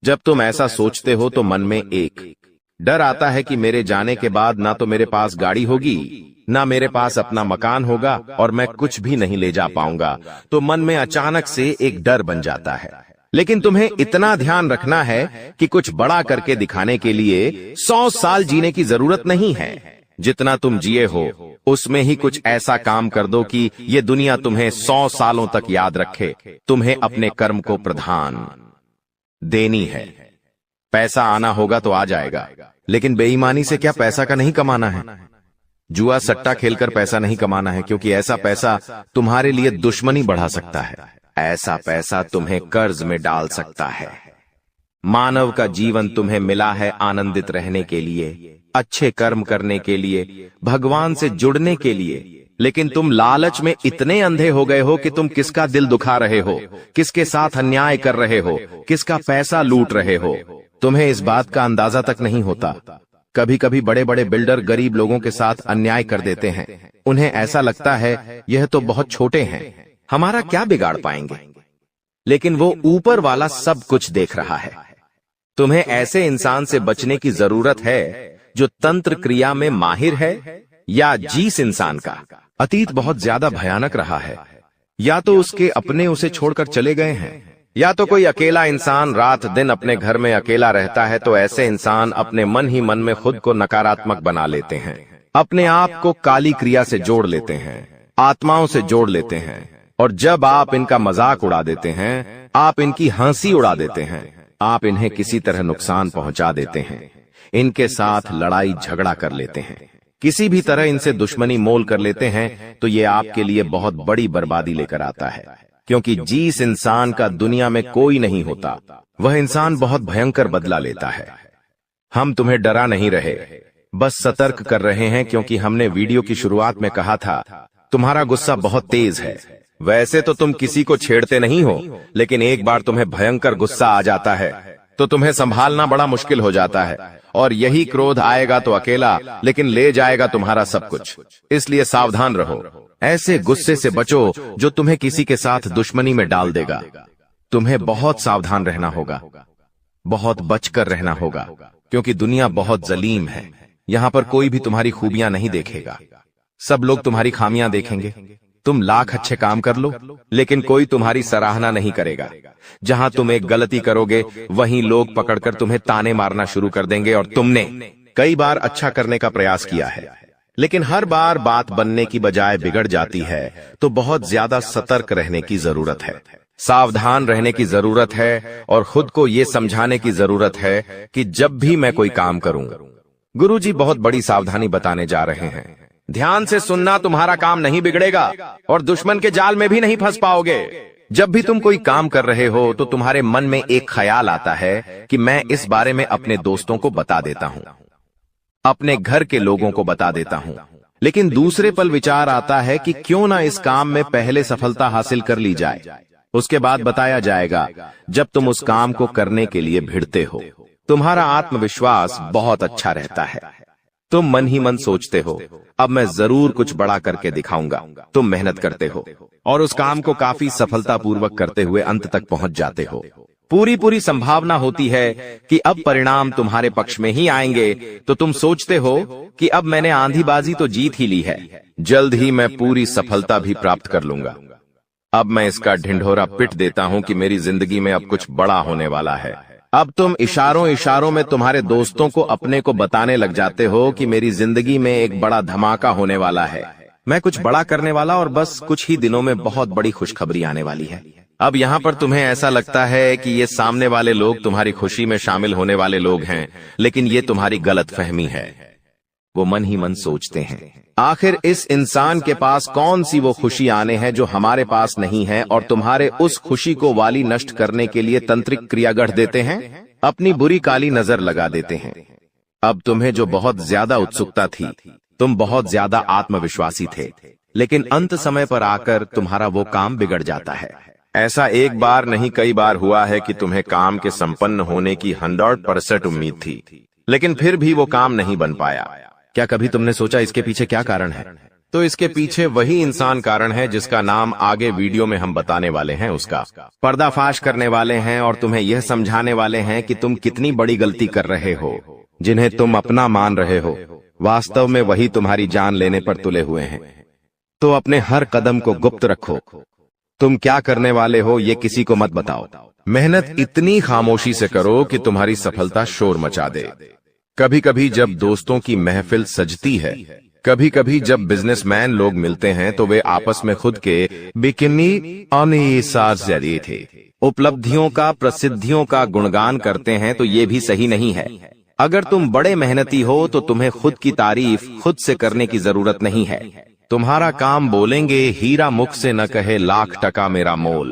जब तुम ऐसा सोचते हो तो मन में एक डर आता है कि मेरे जाने के बाद ना तो मेरे पास गाड़ी होगी, ना मेरे पास अपना मकान होगा और मैं कुछ भी नहीं ले जा पाऊंगा। तो मन में अचानक से एक डर बन जाता है। लेकिन तुम्हें इतना ध्यान रखना है कि कुछ बड़ा करके दिखाने के लिए 100 साल जीने की जरूरत नहीं है। जितना तुम जिए हो उसमें ही कुछ ऐसा काम कर दो कि ये दुनिया तुम्हें 100 सालों तक याद रखे। तुम्हें अपने कर्म को प्रधान देनी है। पैसा आना होगा तो आ जाएगा, लेकिन बेईमानी से क्या पैसा का नहीं कमाना है। जुआ सट्टा खेलकर पैसा नहीं कमाना है, क्योंकि ऐसा पैसा तुम्हारे लिए दुश्मनी बढ़ा सकता है। ऐसा पैसा तुम्हें कर्ज में डाल सकता है। मानव का जीवन तुम्हें मिला है आनंदित रहने के लिए, अच्छे कर्म करने के लिए, भगवान से जुड़ने के लिए। लेकिन तुम लालच में इतने अंधे हो गए हो कि तुम किसका दिल दुखा रहे हो, किसके साथ अन्याय कर रहे हो, किसका पैसा लूट रहे हो। तुम्हें इस बात का अंदाजा तक नहीं होता। कभी कभी बड़े बड़े बिल्डर गरीब लोगों के साथ अन्याय कर देते हैं। उन्हें ऐसा लगता है यह तो बहुत छोटे हैं, हमारा क्या बिगाड़ पाएंगे। लेकिन वो ऊपर वाला सब कुछ देख रहा है। तुम्हें ऐसे इंसान से बचने की जरूरत है जो तंत्र क्रिया में माहिर है, या जिस इंसान का अतीत बहुत ज्यादा भयानक रहा है, या तो उसके अपने उसे छोड़कर चले गए हैं, या तो कोई अकेला इंसान रात दिन अपने घर में अकेला रहता है। तो ऐसे इंसान अपने मन ही मन में खुद को नकारात्मक बना लेते हैं, अपने आप को काली क्रिया से जोड़ लेते हैं, आत्माओं से जोड़ लेते हैं। और जब आप इनका मजाक उड़ा देते हैं, आप इनकी हंसी उड़ा देते हैं, आप इन्हें किसी तरह नुकसान पहुंचा देते हैं, इनके साथ लड़ाई झगड़ा कर लेते हैं, किसी भी तरह इनसे दुश्मनी मोल कर लेते हैं, तो ये आपके लिए बहुत बड़ी बर्बादी लेकर आता है। क्योंकि जिस इंसान का दुनिया में कोई नहीं होता, वह इंसान बहुत भयंकर बदला लेता है। हम तुम्हें डरा नहीं रहे, बस सतर्क कर रहे हैं, क्योंकि हमने वीडियो की शुरुआत में कहा था तुम्हारा गुस्सा बहुत तेज है। वैसे तो तुम किसी को छेड़ते नहीं हो, लेकिन एक बार तुम्हें भयंकर गुस्सा आ जाता है तो तुम्हें संभालना बड़ा मुश्किल हो जाता है। और यही क्रोध आएगा तो अकेला, लेकिन ले जाएगा तुम्हारा सब कुछ। इसलिए सावधान रहो, ऐसे गुस्से से बचो जो तुम्हें किसी के साथ दुश्मनी में डाल देगा। तुम्हें बहुत सावधान रहना होगा, बहुत बचकर रहना होगा, क्योंकि दुनिया बहुत जलीम है। यहाँ पर कोई भी तुम्हारी खूबियां नहीं देखेगा, सब लोग तुम्हारी खामियां देखेंगे। तुम लाख अच्छे काम कर लो, लेकिन कोई तुम्हारी सराहना नहीं करेगा। जहां तुम एक गलती करोगे, वहीं लोग पकड़कर तुम्हें ताने मारना शुरू कर देंगे। और तुमने कई बार अच्छा करने का प्रयास किया है, लेकिन हर बार बात बनने की बजाय बिगड़ जाती है। तो बहुत ज्यादा सतर्क रहने की जरूरत है, सावधान रहने की जरूरत है, और खुद को ये समझाने की जरूरत है कि जब भी मैं कोई काम करूं, गुरुजी बहुत बड़ी सावधानी बताने जा रहे हैं। ध्यान से सुनना, तुम्हारा काम नहीं बिगड़ेगा और दुश्मन के जाल में भी नहीं फंस पाओगे। जब भी तुम कोई काम कर रहे हो तो तुम्हारे मन में एक ख्याल आता है कि मैं इस बारे में अपने दोस्तों को बता देता हूं, अपने घर के लोगों को बता देता हूं। लेकिन दूसरे पल विचार आता है कि क्यों ना इस काम में पहले सफलता हासिल कर ली जाए, उसके बाद बताया जाएगा। जब तुम उस काम को करने के लिए भिड़ते हो, तुम्हारा आत्मविश्वास बहुत अच्छा रहता है। तुम मन ही मन सोचते हो अब मैं जरूर कुछ बड़ा करके दिखाऊंगा। तुम मेहनत करते हो और उस काम को काफी सफलतापूर्वक करते हुए अंत तक पहुंच जाते हो। पूरी संभावना होती है कि अब परिणाम तुम्हारे पक्ष में ही आएंगे। तो तुम सोचते हो कि अब मैंने आंधीबाजी तो जीत ही ली है, जल्द ही मैं पूरी सफलता भी प्राप्त कर लूंगा। अब मैं इसका ढिंढोरा पिट देता हूं कि मेरी जिंदगी में अब कुछ बड़ा होने वाला है। अब तुम इशारों में तुम्हारे दोस्तों को अपने को बताने लग जाते हो कि मेरी जिंदगी में एक बड़ा धमाका होने वाला है, मैं कुछ बड़ा करने वाला, और बस कुछ ही दिनों में बहुत बड़ी खुशखबरी आने वाली है। अब यहाँ पर तुम्हें ऐसा लगता है कि ये सामने वाले लोग तुम्हारी खुशी में शामिल होने वाले लोग हैं, लेकिन ये तुम्हारी गलतफहमी है। वो मन ही मन सोचते हैं आखिर इस इंसान के पास कौन सी वो खुशी आने हैं जो हमारे पास नहीं है, और तुम्हारे उस खुशी को वाली नष्ट करने के लिए तंत्रिक क्रिया गढ़ देते हैं, अपनी बुरी काली नजर लगा देते हैं। अब तुम्हें जो बहुत ज्यादा उत्सुकता थी, तुम बहुत ज्यादा आत्मविश्वासी थे, लेकिन अंत समय पर आकर तुम्हारा वो काम बिगड़ जाता है। ऐसा एक बार नहीं कई बार हुआ है कि तुम्हें काम के संपन्न होने की 100% उम्मीद थी, लेकिन फिर भी वो काम नहीं बन पाया। क्या कभी तुमने सोचा इसके पीछे क्या कारण है? तो इसके पीछे वही इंसान कारण है जिसका नाम आगे वीडियो में हम बताने वाले हैं। उसका पर्दाफाश करने वाले हैं और तुम्हें यह समझाने वाले हैं कि तुम कितनी बड़ी गलती कर रहे हो। जिन्हें तुम अपना मान रहे हो, वास्तव में वही तुम्हारी जान लेने पर तुले हुए हैं। तो अपने हर कदम को गुप्त रखो। तुम क्या करने वाले हो ये किसी को मत बताओ। मेहनत इतनी खामोशी से करो कि तुम्हारी सफलता शोर मचा दे। कभी कभी जब दोस्तों की महफिल सजती है, कभी कभी जब बिजनेसमैन लोग मिलते हैं, तो वे आपस में खुद के बिकिनी जरिए थे उपलब्धियों का, प्रसिद्धियों का गुणगान करते हैं। तो ये भी सही नहीं है। अगर तुम बड़े मेहनती हो तो तुम्हें खुद की तारीफ खुद से करने की जरूरत नहीं है। तुम्हारा काम बोलेंगे, हीरा मुख से न कहे लाख टका मेरा मोल।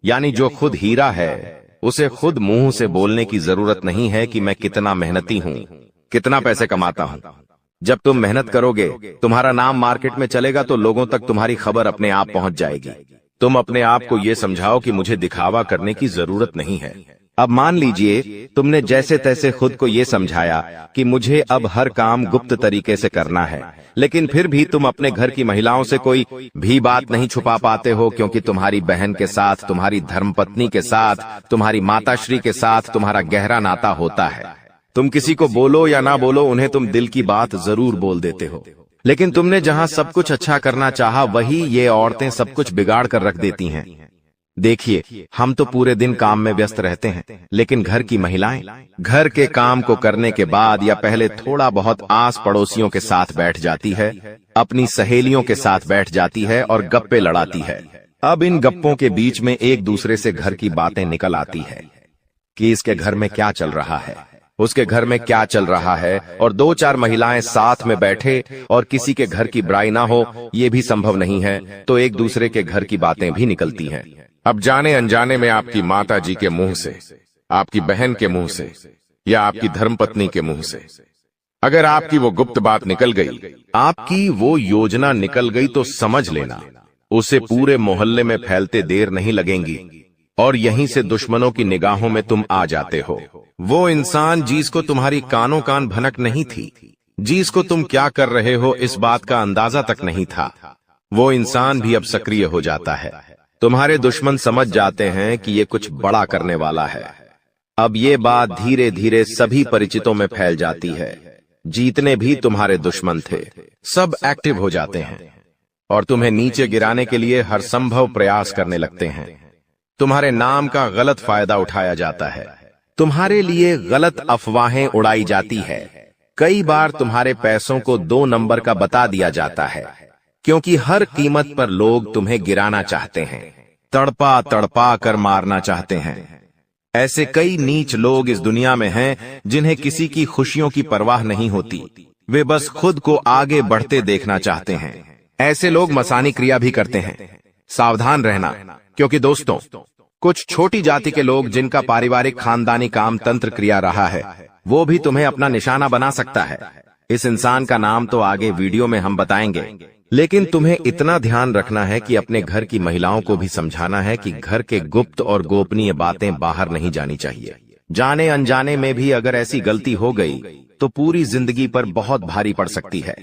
यानी जो खुद हीरा है उसे खुद मुंह से बोलने की जरूरत नहीं है कि मैं कितना मेहनती हूं, कितना पैसे कमाता हूं। जब तुम मेहनत करोगे, तुम्हारा नाम मार्केट में चलेगा तो लोगों तक तुम्हारी खबर अपने आप पहुंच जाएगी। तुम अपने आप को ये समझाओ कि मुझे दिखावा करने की जरूरत नहीं है। अब मान लीजिए तुमने जैसे तैसे खुद को ये समझाया कि मुझे अब हर काम गुप्त तरीके से करना है, लेकिन फिर भी तुम अपने घर की महिलाओं से कोई भी बात नहीं छुपा पाते हो, क्योंकि तुम्हारी बहन के साथ, तुम्हारी धर्मपत्नी के साथ, तुम्हारी माताश्री के साथ तुम्हारा गहरा नाता होता है। तुम किसी को बोलो या ना बोलो, उन्हें तुम दिल की बात जरूर बोल देते हो। लेकिन तुमने जहां सब कुछ अच्छा करना चाहा, वही ये औरतें सब कुछ बिगाड़ कर रख देती हैं। देखिए, हम तो पूरे दिन काम में व्यस्त रहते हैं, लेकिन घर की महिलाएं घर के काम को करने के बाद या पहले थोड़ा बहुत आस पड़ोसियों के साथ बैठ जाती है, अपनी सहेलियों के साथ बैठ जाती है और गप्पे लड़ाती है। अब इन गप्पों के बीच में एक दूसरे से घर की बातें निकल आती है कि इसके घर में क्या चल रहा है, उसके घर में क्या चल रहा है, और दो चार महिलाएं साथ में बैठे और किसी के घर की बुराई ना हो, ये भी संभव नहीं है, तो एक दूसरे के घर की बातें भी निकलती हैं। अब जाने अनजाने में आपकी माता जी के मुंह से, आपकी बहन के मुंह से या आपकी धर्मपत्नी के मुंह से अगर आपकी वो गुप्त बात निकल गई, आपकी वो योजना निकल गई, तो समझ लेना उसे पूरे मोहल्ले में फैलते देर नहीं लगेंगी और यहीं से दुश्मनों की निगाहों में तुम आ जाते हो। वो इंसान जिसको तुम्हारी कानों कान भनक नहीं थी, जिसको तुम क्या कर रहे हो इस बात का अंदाजा तक नहीं था, वो इंसान भी अब सक्रिय हो जाता है। तुम्हारे दुश्मन समझ जाते हैं कि ये कुछ बड़ा करने वाला है। अब ये बात धीरे धीरे सभी परिचितों में फैल जाती है। जितने भी तुम्हारे दुश्मन थे, सब एक्टिव हो जाते हैं और तुम्हें नीचे गिराने के लिए हर संभव प्रयास करने लगते हैं। तुम्हारे नाम का गलत फायदा उठाया जाता है, तुम्हारे लिए गलत अफवाहें उड़ाई जाती है। कई बार तुम्हारे पैसों को 2 नंबर का बता दिया जाता है, क्योंकि हर कीमत पर लोग तुम्हें गिराना चाहते हैं, तड़पा तड़पा कर मारना चाहते हैं। ऐसे कई नीच लोग इस दुनिया में हैं जिन्हें किसी की खुशियों की परवाह नहीं होती, वे बस खुद को आगे बढ़ते देखना चाहते हैं। ऐसे लोग मसानी क्रिया भी करते हैं। सावधान रहना, क्योंकि दोस्तों, कुछ छोटी जाति के लोग जिनका पारिवारिक खानदानी काम तंत्र क्रिया रहा है, वो भी तुम्हें अपना निशाना बना सकता है। इस इंसान का नाम तो आगे वीडियो में हम बताएंगे, लेकिन तुम्हें इतना ध्यान रखना है कि अपने घर की महिलाओं को भी समझाना है कि घर के गुप्त और गोपनीय बातें बाहर नहीं जानी चाहिए। जाने अनजाने में भी अगर ऐसी गलती हो गई तो पूरी जिंदगी पर बहुत भारी पड़ सकती है।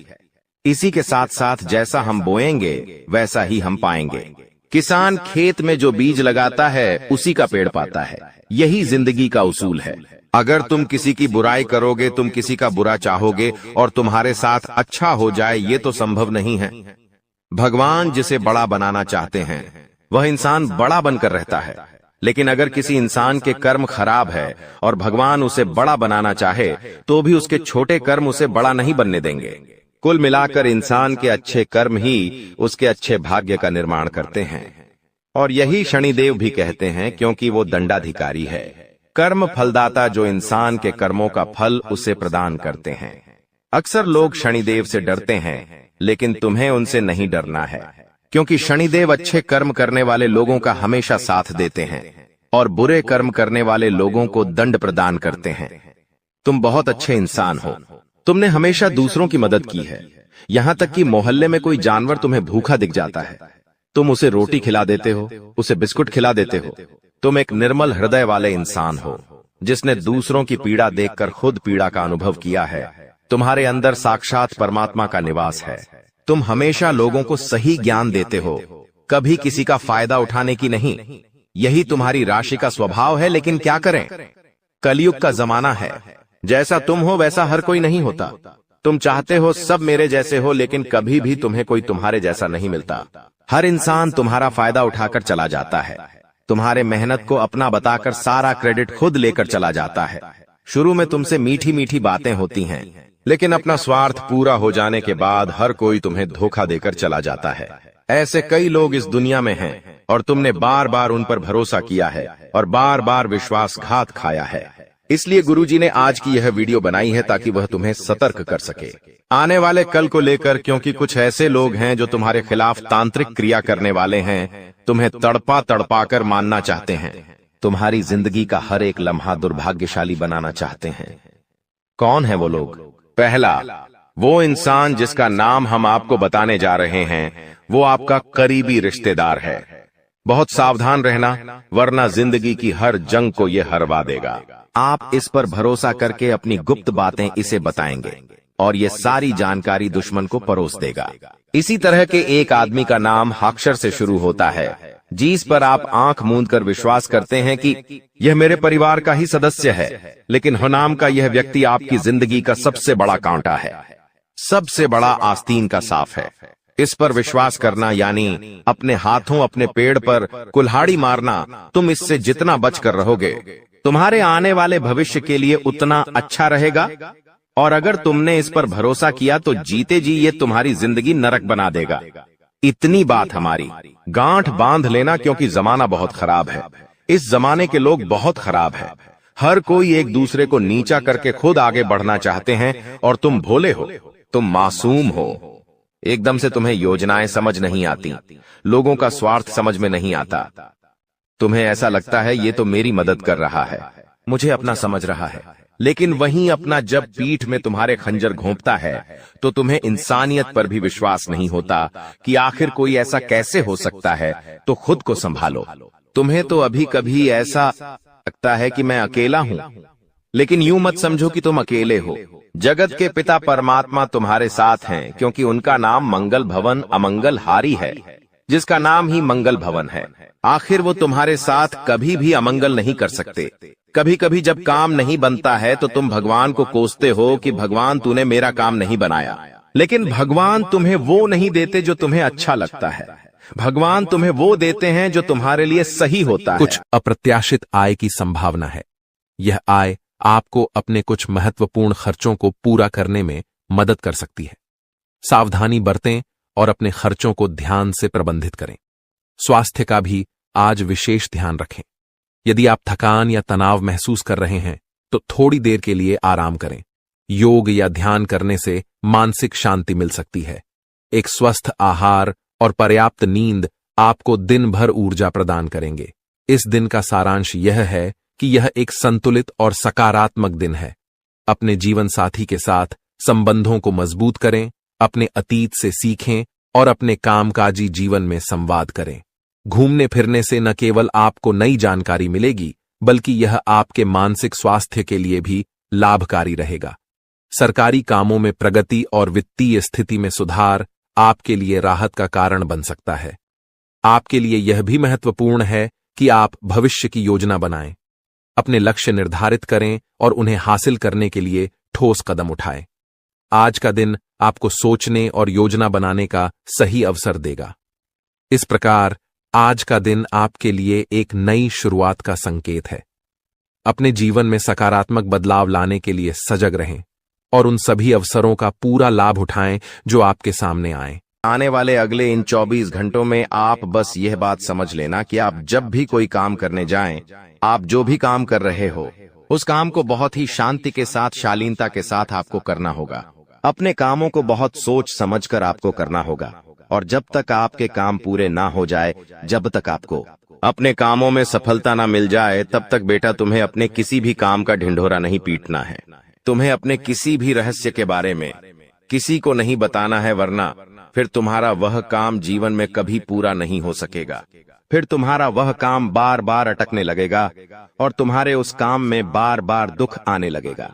इसी के साथ साथ जैसा हम बोएंगे वैसा ही हम पाएंगे। किसान खेत में जो बीज लगाता है उसी का पेड़ पाता है। यही जिंदगी का उसूल है। अगर तुम किसी की बुराई करोगे, तुम किसी का बुरा चाहोगे और तुम्हारे साथ अच्छा हो जाए, ये तो संभव नहीं है। भगवान जिसे बड़ा बनाना चाहते हैं वह इंसान बड़ा बनकर रहता है, लेकिन अगर किसी इंसान के कर्म खराब है और भगवान उसे बड़ा बनाना चाहे तो भी उसके छोटे कर्म उसे बड़ा नहीं बनने देंगे। कुल मिलाकर इंसान के अच्छे कर्म ही उसके अच्छे भाग्य का निर्माण करते हैं, और यही शनिदेव भी कहते हैं, क्योंकि वो दंडाधिकारी है, कर्म फलदाता, जो इंसान के कर्मों का फल उसे प्रदान करते हैं। अक्सर लोग शनिदेव से डरते हैं, लेकिन तुम्हें उनसे नहीं डरना है, क्योंकि शनिदेव अच्छे कर्म करने वाले लोगों का हमेशा साथ देते हैं और बुरे कर्म करने वाले लोगों को दंड प्रदान करते हैं। तुम बहुत अच्छे इंसान हो। तुमने हमेशा दूसरों की मदद की है। यहाँ तक कि मोहल्ले में कोई जानवर तुम्हें भूखा दिख जाता है, तुम उसे रोटी खिला देते हो, उसे बिस्कुट खिला देते हो। तुम एक निर्मल हृदय वाले इंसान हो, जिसने दूसरों की पीड़ा देखकर खुद पीड़ा का अनुभव किया है। तुम्हारे अंदर साक्षात परमात्मा का निवास है। तुम हमेशा लोगों को सही ज्ञान देते हो, कभी किसी का फायदा उठाने की नहीं। यही तुम्हारी राशि का स्वभाव है। लेकिन क्या करें, कलयुग का जमाना है। जैसा तुम हो वैसा हर कोई नहीं होता। तुम चाहते हो सब मेरे जैसे हो, लेकिन कभी भी तुम्हें कोई तुम्हारे जैसा नहीं मिलता। हर इंसान तुम्हारा फायदा उठाकर चला जाता है। तुम्हारे मेहनत को अपना बताकर सारा क्रेडिट खुद लेकर चला जाता है। शुरू में तुमसे मीठी मीठी बातें होती हैं, लेकिन अपना स्वार्थ पूरा हो जाने के बाद हर कोई तुम्हें धोखा देकर चला जाता है। ऐसे कई लोग इस दुनिया में हैं और तुमने बार बार उन पर भरोसा किया है और बार बार विश्वासघात खाया है। इसलिए गुरुजी ने आज की यह वीडियो बनाई है ताकि वह तुम्हें सतर्क कर सके आने वाले कल को लेकर, क्योंकि कुछ ऐसे लोग हैं जो तुम्हारे खिलाफ तांत्रिक क्रिया करने वाले हैं, तुम्हें तड़पा तड़पा कर मानना चाहते हैं, तुम्हारी जिंदगी का हर एक लम्हा दुर्भाग्यशाली बनाना चाहते हैं। कौन है वो लोग? पहला, वो इंसान जिसका नाम हम आपको बताने जा रहे हैं, वो आपका करीबी रिश्तेदार है। बहुत सावधान रहना, वरना जिंदगी की हर जंग को ये हरवा देगा। आप इस पर भरोसा करके अपनी गुप्त बातें इसे बताएंगे और ये सारी जानकारी दुश्मन को परोस देगा। इसी तरह के एक आदमी का नाम अक्षर से शुरू होता है, जिस पर आप आंख मूंद कर विश्वास करते हैं कि यह मेरे परिवार का ही सदस्य है, लेकिन नाम का यह व्यक्ति आपकी जिंदगी का सबसे बड़ा कांटा है, सबसे बड़ा आस्तीन का साफ है। इस पर विश्वास करना यानी अपने हाथों अपने पेड़ पर कुल्हाड़ी मारना। तुम इससे जितना बचकर रहोगे, तुम्हारे आने वाले भविष्य के लिए उतना अच्छा रहेगा। और अगर तुमने इस पर भरोसा किया तो जीते जी ये तुम्हारी जिंदगी नरक बना देगा। इतनी बात हमारी, गांठ बांध लेना, क्योंकि जमाना बहुत खराब है। इस जमाने के लोग बहुत खराब है। हर कोई एक दूसरे को नीचा करके खुद आगे बढ़ना चाहते हैं और तुम भोले हो, तुम मासूम हो। एकदम से तुम्हें योजनाएं समझ नहीं आती, लोगों का स्वार्थ समझ में नहीं आता। तुम्हें ऐसा लगता है ये तो मेरी मदद कर रहा है, मुझे अपना समझ रहा है। लेकिन वहीं अपना जब पीठ में तुम्हारे खंजर घोंपता है तो तुम्हें इंसानियत पर भी विश्वास नहीं होता कि आखिर कोई ऐसा कैसे हो सकता है। तो खुद को संभालो। तुम्हें तो अभी कभी ऐसा लगता है कि मैं अकेला हूं, लेकिन यूं मत समझो कि तुम अकेले हो। जगत के पिता परमात्मा तुम्हारे साथ हैं, क्योंकि उनका नाम मंगल भवन अमंगल हारी है, जिसका नाम ही मंगल भवन है। आखिर वो तुम्हारे साथ कभी भी अमंगल नहीं कर सकते। कभी कभी जब काम नहीं बनता है तो तुम भगवान को कोसते हो कि भगवान तूने मेरा काम नहीं बनाया, लेकिन भगवान तुम्हें वो नहीं देते जो तुम्हें अच्छा लगता है। भगवान तुम्हें वो देते हैं जो तुम्हारे लिए सही होता है। कुछ अप्रत्याशित आय की संभावना है। यह आय आपको अपने कुछ महत्वपूर्ण खर्चों को पूरा करने में मदद कर सकती है। सावधानी बरतें और अपने खर्चों को ध्यान से प्रबंधित करें। स्वास्थ्य का भी आज विशेष ध्यान रखें। यदि आप थकान या तनाव महसूस कर रहे हैं तो थोड़ी देर के लिए आराम करें। योग या ध्यान करने से मानसिक शांति मिल सकती है। एक स्वस्थ आहार और पर्याप्त नींद आपको दिन भर ऊर्जा प्रदान करेंगे। इस दिन का सारांश यह है कि यह एक संतुलित और सकारात्मक दिन है। अपने जीवन साथी के साथ संबंधों को मजबूत करें, अपने अतीत से सीखें और अपने कामकाजी जीवन में संवाद करें। घूमने फिरने से न केवल आपको नई जानकारी मिलेगी, बल्कि यह आपके मानसिक स्वास्थ्य के लिए भी लाभकारी रहेगा। सरकारी कामों में प्रगति और वित्तीय स्थिति में सुधार आपके लिए राहत का कारण बन सकता है। आपके लिए यह भी महत्वपूर्ण है कि आप भविष्य की योजना बनाएं, अपने लक्ष्य निर्धारित करें और उन्हें हासिल करने के लिए ठोस कदम उठाएं। आज का दिन आपको सोचने और योजना बनाने का सही अवसर देगा। इस प्रकार आज का दिन आपके लिए एक नई शुरुआत का संकेत है। अपने जीवन में सकारात्मक बदलाव लाने के लिए सजग रहें और उन सभी अवसरों का पूरा लाभ उठाएं जो आपके सामने आए। आने वाले अगले इन 24 घंटों में आप बस यह बात समझ लेना कि आप जब भी कोई काम करने जाएं, आप जो भी काम कर रहे हो, उस काम को बहुत ही शांति के साथ, शालीनता के साथ आपको करना होगा। अपने कामों को बहुत सोच समझकर आपको करना होगा और जब तक आपके काम पूरे ना हो जाए, जब तक आपको अपने कामों में सफलता ना मिल जाए, तब तक बेटा तुम्हें अपने किसी भी काम का ढिंढोरा नहीं पीटना है। तुम्हें अपने किसी भी रहस्य के बारे में किसी को नहीं बताना है, वरना फिर तुम्हारा वह काम जीवन में कभी पूरा नहीं हो सकेगा। फिर तुम्हारा वह काम बार बार अटकने लगेगा और तुम्हारे उस काम में बार बार दुख आने लगेगा,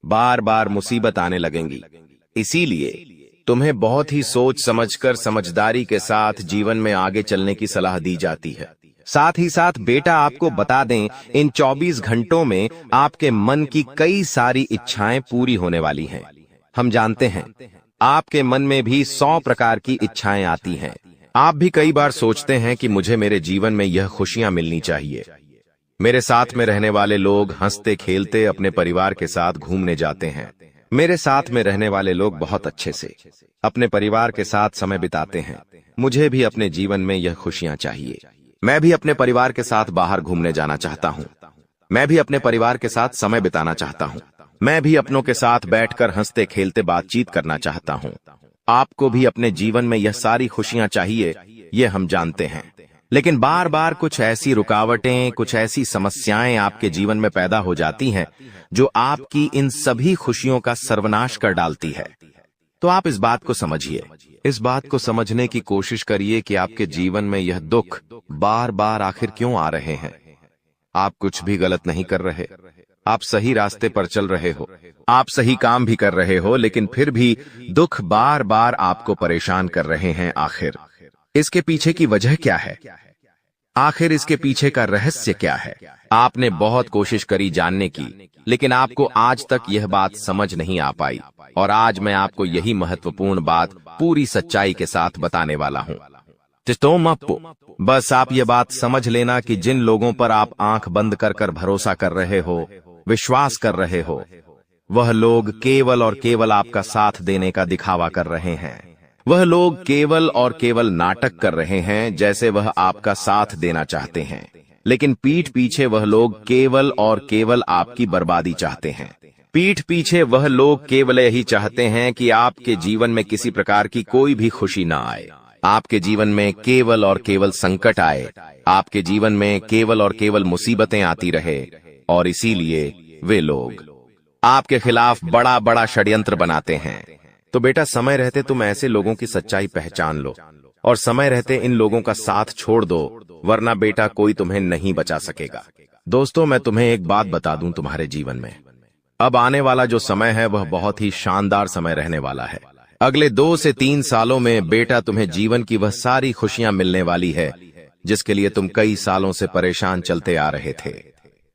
बार बार मुसीबत आने लगेंगी। इसीलिए तुम्हें बहुत ही सोच समझकर समझदारी के साथ जीवन में आगे चलने की सलाह दी जाती है। साथ ही साथ बेटा आपको बता दें, इन 24 घंटों में आपके मन की कई सारी इच्छाएं पूरी होने वाली हैं। हम जानते हैं आपके मन में भी 100 प्रकार की इच्छाएं आती हैं। आप भी कई बार सोचते हैं कि मुझे मेरे जीवन में यह खुशियां मिलनी चाहिए, मेरे साथ में रहने वाले लोग हंसते खेलते अपने परिवार के साथ घूमने जाते हैं, मेरे साथ में रहने वाले लोग बहुत अच्छे से अपने परिवार के साथ समय बिताते हैं। मुझे भी अपने जीवन में यह खुशियां चाहिए। मैं भी अपने परिवार के साथ बाहर घूमने जाना चाहता हूं। मैं भी अपने परिवार के साथ समय बिताना चाहता हूं। मैं भी अपनों के साथ बैठकर हंसते खेलते बातचीत करना चाहता हूं। आपको भी अपने जीवन में यह सारी खुशियां चाहिए, ये हम जानते हैं। लेकिन बार बार कुछ ऐसी रुकावटें, कुछ ऐसी समस्याएं आपके जीवन में पैदा हो जाती हैं जो आपकी इन सभी खुशियों का सर्वनाश कर डालती है। तो आप इस बात को समझिए, इस बात को समझने की कोशिश करिए कि आपके जीवन में यह दुख बार बार आखिर क्यों आ रहे हैं। आप कुछ भी गलत नहीं कर रहे, आप सही रास्ते पर चल रहे हो, आप सही काम भी कर रहे हो, लेकिन फिर भी दुख बार बार आपको परेशान कर रहे हैं। आखिर इसके पीछे की वजह क्या है? आखिर इसके पीछे का रहस्य क्या है? आपने बहुत कोशिश करी जानने की, लेकिन आपको आज तक यह बात समझ नहीं आ पाई। और आज मैं आपको यही महत्वपूर्ण बात पूरी सच्चाई के साथ बताने वाला हूं। बस आप ये बात समझ लेना कि जिन लोगों पर आप आंख बंद कर कर भरोसा कर रहे हो, विश्वास कर रहे हो, वह लोग केवल और केवल आपका साथ देने का दिखावा कर रहे हैं। वह लोग केवल और केवल नाटक कर रहे हैं, जैसे वह आपका साथ देना चाहते हैं, लेकिन पीठ पीछे वह लोग केवल और केवल आपकी बर्बादी चाहते हैं। पीठ पीछे वह लोग केवल यही चाहते हैं कि आपके जीवन में किसी प्रकार की कोई भी खुशी ना आए, आपके जीवन में केवल और केवल संकट आए, आपके जीवन में केवल और केवल मुसीबतें आती रहे। और इसीलिए वे लोग आपके खिलाफ बड़ा बड़ा षड्यंत्र बनाते हैं। तो बेटा, समय रहते तुम ऐसे लोगों की सच्चाई पहचान लो और समय रहते इन लोगों का साथ छोड़ दो, वरना बेटा कोई तुम्हें नहीं बचा सकेगा। दोस्तों, मैं तुम्हें एक बात बता दूं, तुम्हारे जीवन में अब आने वाला जो समय है वह बहुत ही शानदार समय रहने वाला है। अगले 2 से 3 सालों में बेटा तुम्हें जीवन की वह सारी खुशियां मिलने वाली है जिसके लिए तुम कई सालों से परेशान चलते आ रहे थे।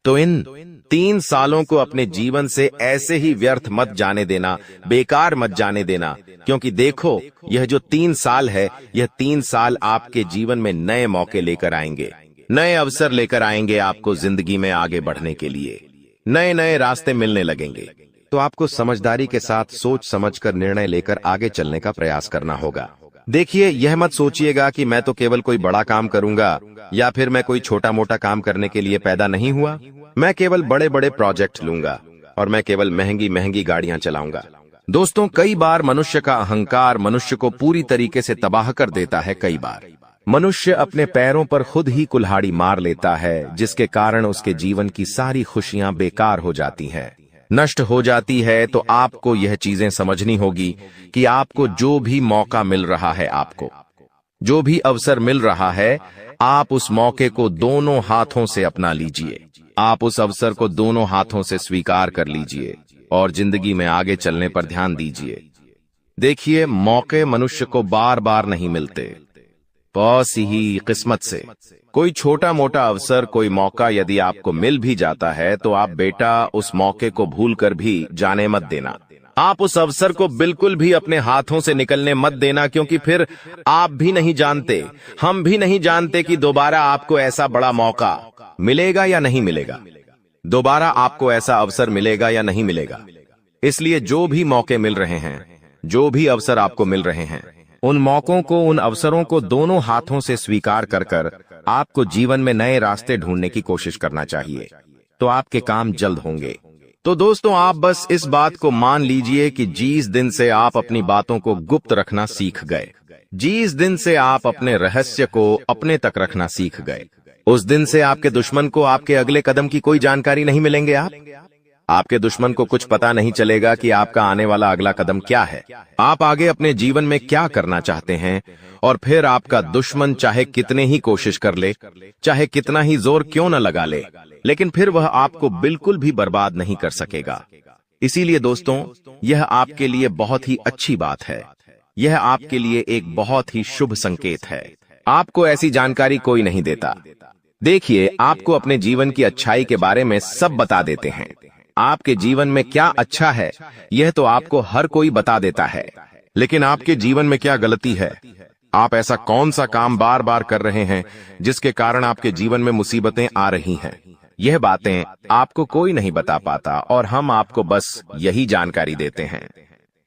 तो इन 3 सालों को अपने जीवन से ऐसे ही व्यर्थ मत जाने देना, बेकार मत जाने देना, क्योंकि देखो, यह जो 3 साल है, यह 3 साल आपके जीवन में नए मौके लेकर आएंगे, नए अवसर लेकर आएंगे आपको जिंदगी में आगे बढ़ने के लिए। नए नए रास्ते मिलने लगेंगे। तो आपको समझदारी के साथ सोच समझकर निर्णय लेकर आगे चलने का प्रयास करना होगा। देखिए, यह मत सोचिएगा कि मैं तो केवल कोई बड़ा काम करूंगा या फिर मैं कोई छोटा मोटा काम करने के लिए पैदा नहीं हुआ। मैं केवल बड़े बड़े प्रोजेक्ट लूंगा और मैं केवल महंगी महंगी गाड़ियां चलाऊंगा। दोस्तों, कई बार मनुष्य का अहंकार मनुष्य को पूरी तरीके से तबाह कर देता है। कई बार मनुष्य अपने पैरों पर खुद ही कुल्हाड़ी मार लेता है, जिसके कारण उसके जीवन की सारी खुशियां बेकार हो जाती हैं, नष्ट हो जाती है। तो आपको यह चीजें समझनी होगी कि आपको जो भी मौका मिल रहा है, आपको जो भी अवसर मिल रहा है, आप उस मौके को दोनों हाथों से अपना लीजिए। आप उस अवसर को दोनों हाथों से स्वीकार कर लीजिए और जिंदगी में आगे चलने पर ध्यान दीजिए। देखिए, मौके मनुष्य को बार बार नहीं मिलते, बस ही किस्मत से। कोई छोटा मोटा अवसर, कोई मौका यदि आपको मिल भी जाता है तो आप बेटा उस मौके को भूलकर भी जाने मत देना। आप उस अवसर को बिल्कुल भी अपने हाथों से निकलने मत देना, क्योंकि फिर आप भी नहीं जानते, हम भी नहीं जानते कि दोबारा आपको ऐसा बड़ा मौका मिलेगा या नहीं मिलेगा, दोबारा आपको ऐसा अवसर मिलेगा या नहीं मिलेगा। इसलिए जो भी मौके मिल रहे हैं, जो भी अवसर आपको मिल रहे हैं, उन मौकों को, उन अवसरों को दोनों हाथों से स्वीकार कर कर आपको जीवन में नए रास्ते ढूंढने की कोशिश करना चाहिए। तो आपके काम जल्द होंगे। तो दोस्तों, आप बस इस बात को मान लीजिए कि जिस दिन से आप अपनी बातों को गुप्त रखना सीख गए, जिस दिन से आप अपने रहस्य को अपने तक रखना सीख गए, उस दिन से आपके दुश्मन को आपके अगले कदम की कोई जानकारी नहीं मिलेंगे। आपके दुश्मन को कुछ पता नहीं चलेगा कि आपका आने वाला अगला कदम क्या है, आप आगे अपने जीवन में क्या करना चाहते हैं। और फिर आपका दुश्मन चाहे कितने ही कोशिश कर ले, चाहे कितना ही जोर क्यों न लगा ले, लेकिन फिर वह आपको बिल्कुल भी बर्बाद नहीं कर सकेगा। इसीलिए दोस्तों, यह आपके लिए बहुत ही अच्छी बात है। यह आपके लिए एक बहुत ही शुभ संकेत है। आपको ऐसी जानकारी कोई नहीं देता। देखिए, आपको अपने जीवन की अच्छाई के बारे में सब बता देते हैं। आपके जीवन में क्या अच्छा है, यह तो आपको हर कोई बता देता है, लेकिन आपके जीवन में क्या गलती है, आप ऐसा कौन सा काम बार बार कर रहे हैं जिसके कारण आपके जीवन में मुसीबतें आ रही हैं, यह बातें आपको कोई नहीं बता पाता और हम आपको बस यही जानकारी देते हैं।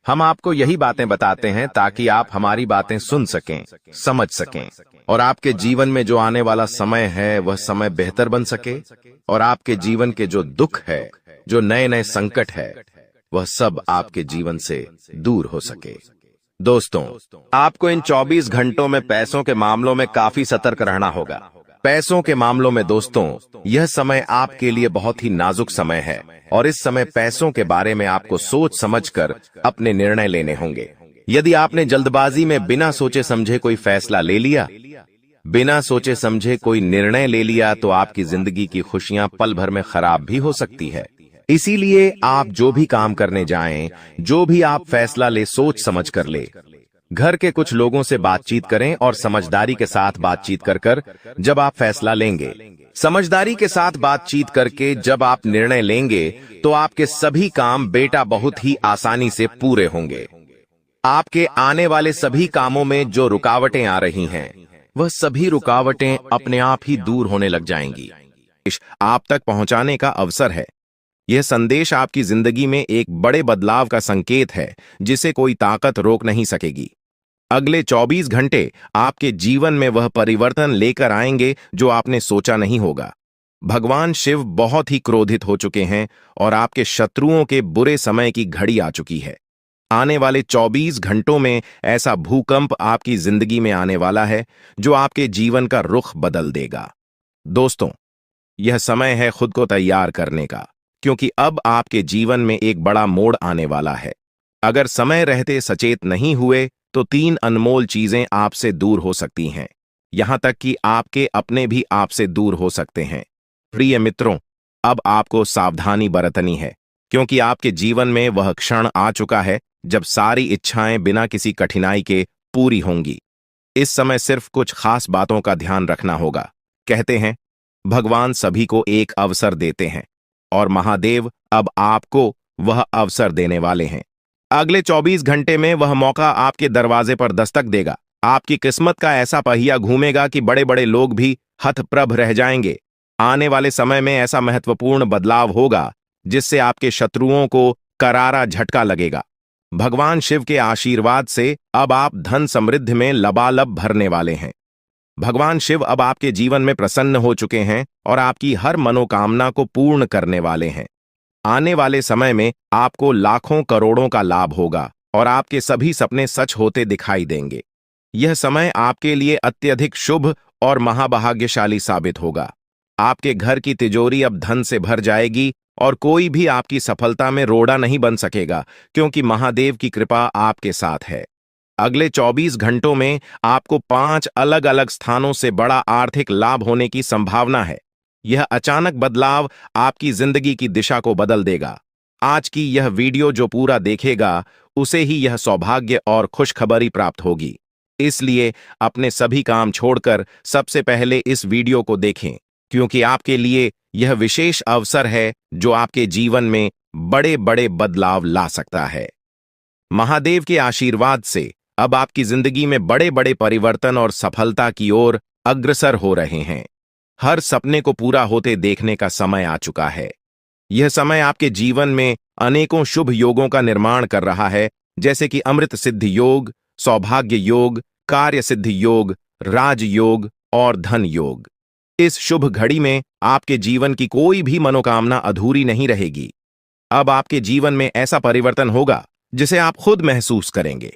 हम आपको यही बातें बताते हैं ताकि आप हमारी बातें सुन सकें, समझ सकें और आपके जीवन में जो आने वाला समय है वह समय बेहतर बन सके और आपके जीवन के जो दुख है, जो नए नए संकट है, वह सब आपके जीवन से दूर हो सके। दोस्तों, आपको इन 24 घंटों में पैसों के मामलों में काफी सतर्क रहना होगा। पैसों के मामलों में दोस्तों, यह समय आपके लिए बहुत ही नाजुक समय है और इस समय पैसों के बारे में आपको सोच समझकर अपने निर्णय लेने होंगे। यदि आपने जल्दबाजी में बिना सोचे समझे कोई फैसला ले लिया, बिना सोचे समझे कोई निर्णय ले लिया, तो आपकी जिंदगी की खुशियां पल भर में खराब भी हो सकती है। इसीलिए आप जो भी काम करने जाएं, जो भी आप फैसला ले, सोच समझ कर ले। घर के कुछ लोगों से बातचीत करें और समझदारी के साथ बातचीत कर जब आप फैसला लेंगे, समझदारी के साथ बातचीत करके जब आप निर्णय लेंगे, तो आपके सभी काम बेटा बहुत ही आसानी से पूरे होंगे। आपके आने वाले सभी कामों में जो रुकावटें आ रही हैं, वह सभी रुकावटें अपने आप ही दूर होने लग जाएंगी। आप तक पहुंचाने का अवसर है। यह संदेश आपकी जिंदगी में एक बड़े बदलाव का संकेत है जिसे कोई ताकत रोक नहीं सकेगी। अगले 24 घंटे आपके जीवन में वह परिवर्तन लेकर आएंगे जो आपने सोचा नहीं होगा। भगवान शिव बहुत ही क्रोधित हो चुके हैं और आपके शत्रुओं के बुरे समय की घड़ी आ चुकी है। आने वाले 24 घंटों में ऐसा भूकंप आपकी जिंदगी में आने वाला है जो आपके जीवन का रुख बदल देगा। दोस्तों, यह समय है खुद को तैयार करने का, क्योंकि अब आपके जीवन में एक बड़ा मोड़ आने वाला है। अगर समय रहते सचेत नहीं हुए तो 3 अनमोल चीजें आपसे दूर हो सकती हैं, यहां तक कि आपके अपने भी आपसे दूर हो सकते हैं। प्रिय मित्रों, अब आपको सावधानी बरतनी है, क्योंकि आपके जीवन में वह क्षण आ चुका है जब सारी इच्छाएं बिना किसी कठिनाई के पूरी होंगी। इस समय सिर्फ कुछ खास बातों का ध्यान रखना होगा। कहते हैं, भगवान सभी को एक अवसर देते हैं और महादेव अब आपको वह अवसर देने वाले हैं। अगले 24 घंटे में वह मौका आपके दरवाजे पर दस्तक देगा। आपकी किस्मत का ऐसा पहिया घूमेगा कि बड़े बड़े लोग भी हतप्रभ रह जाएंगे। आने वाले समय में ऐसा महत्वपूर्ण बदलाव होगा जिससे आपके शत्रुओं को करारा झटका लगेगा। भगवान शिव के आशीर्वाद से अब आप धन समृद्धि में लबालब भरने वाले हैं। भगवान शिव अब आपके जीवन में प्रसन्न हो चुके हैं और आपकी हर मनोकामना को पूर्ण करने वाले हैं। आने वाले समय में आपको लाखों करोड़ों का लाभ होगा और आपके सभी सपने सच होते दिखाई देंगे। यह समय आपके लिए अत्यधिक शुभ और महाभाग्यशाली साबित होगा। आपके घर की तिजोरी अब धन से भर जाएगी और कोई भी आपकी सफलता में रोड़ा नहीं बन सकेगा, क्योंकि महादेव की कृपा आपके साथ है। अगले 24 घंटों में आपको 5 अलग अलग स्थानों से बड़ा आर्थिक लाभ होने की संभावना है। यह अचानक बदलाव आपकी जिंदगी की दिशा को बदल देगा। आज की यह वीडियो जो पूरा देखेगा, उसे ही यह सौभाग्य और खुशखबरी प्राप्त होगी। इसलिए अपने सभी काम छोड़कर सबसे पहले इस वीडियो को देखें, क्योंकि आपके लिए यह विशेष अवसर है जो आपके जीवन में बड़े बड़े बदलाव ला सकता है। महादेव के आशीर्वाद से अब आपकी जिंदगी में बड़े बड़े परिवर्तन और सफलता की ओर अग्रसर हो रहे हैं। हर सपने को पूरा होते देखने का समय आ चुका है। यह समय आपके जीवन में अनेकों शुभ योगों का निर्माण कर रहा है, जैसे कि अमृत सिद्धि योग, सौभाग्य योग, कार्य सिद्धि योग, राज योग और धन योग। इस शुभ घड़ी में आपके जीवन की कोई भी मनोकामना अधूरी नहीं रहेगी। अब आपके जीवन में ऐसा परिवर्तन होगा जिसे आप खुद महसूस करेंगे।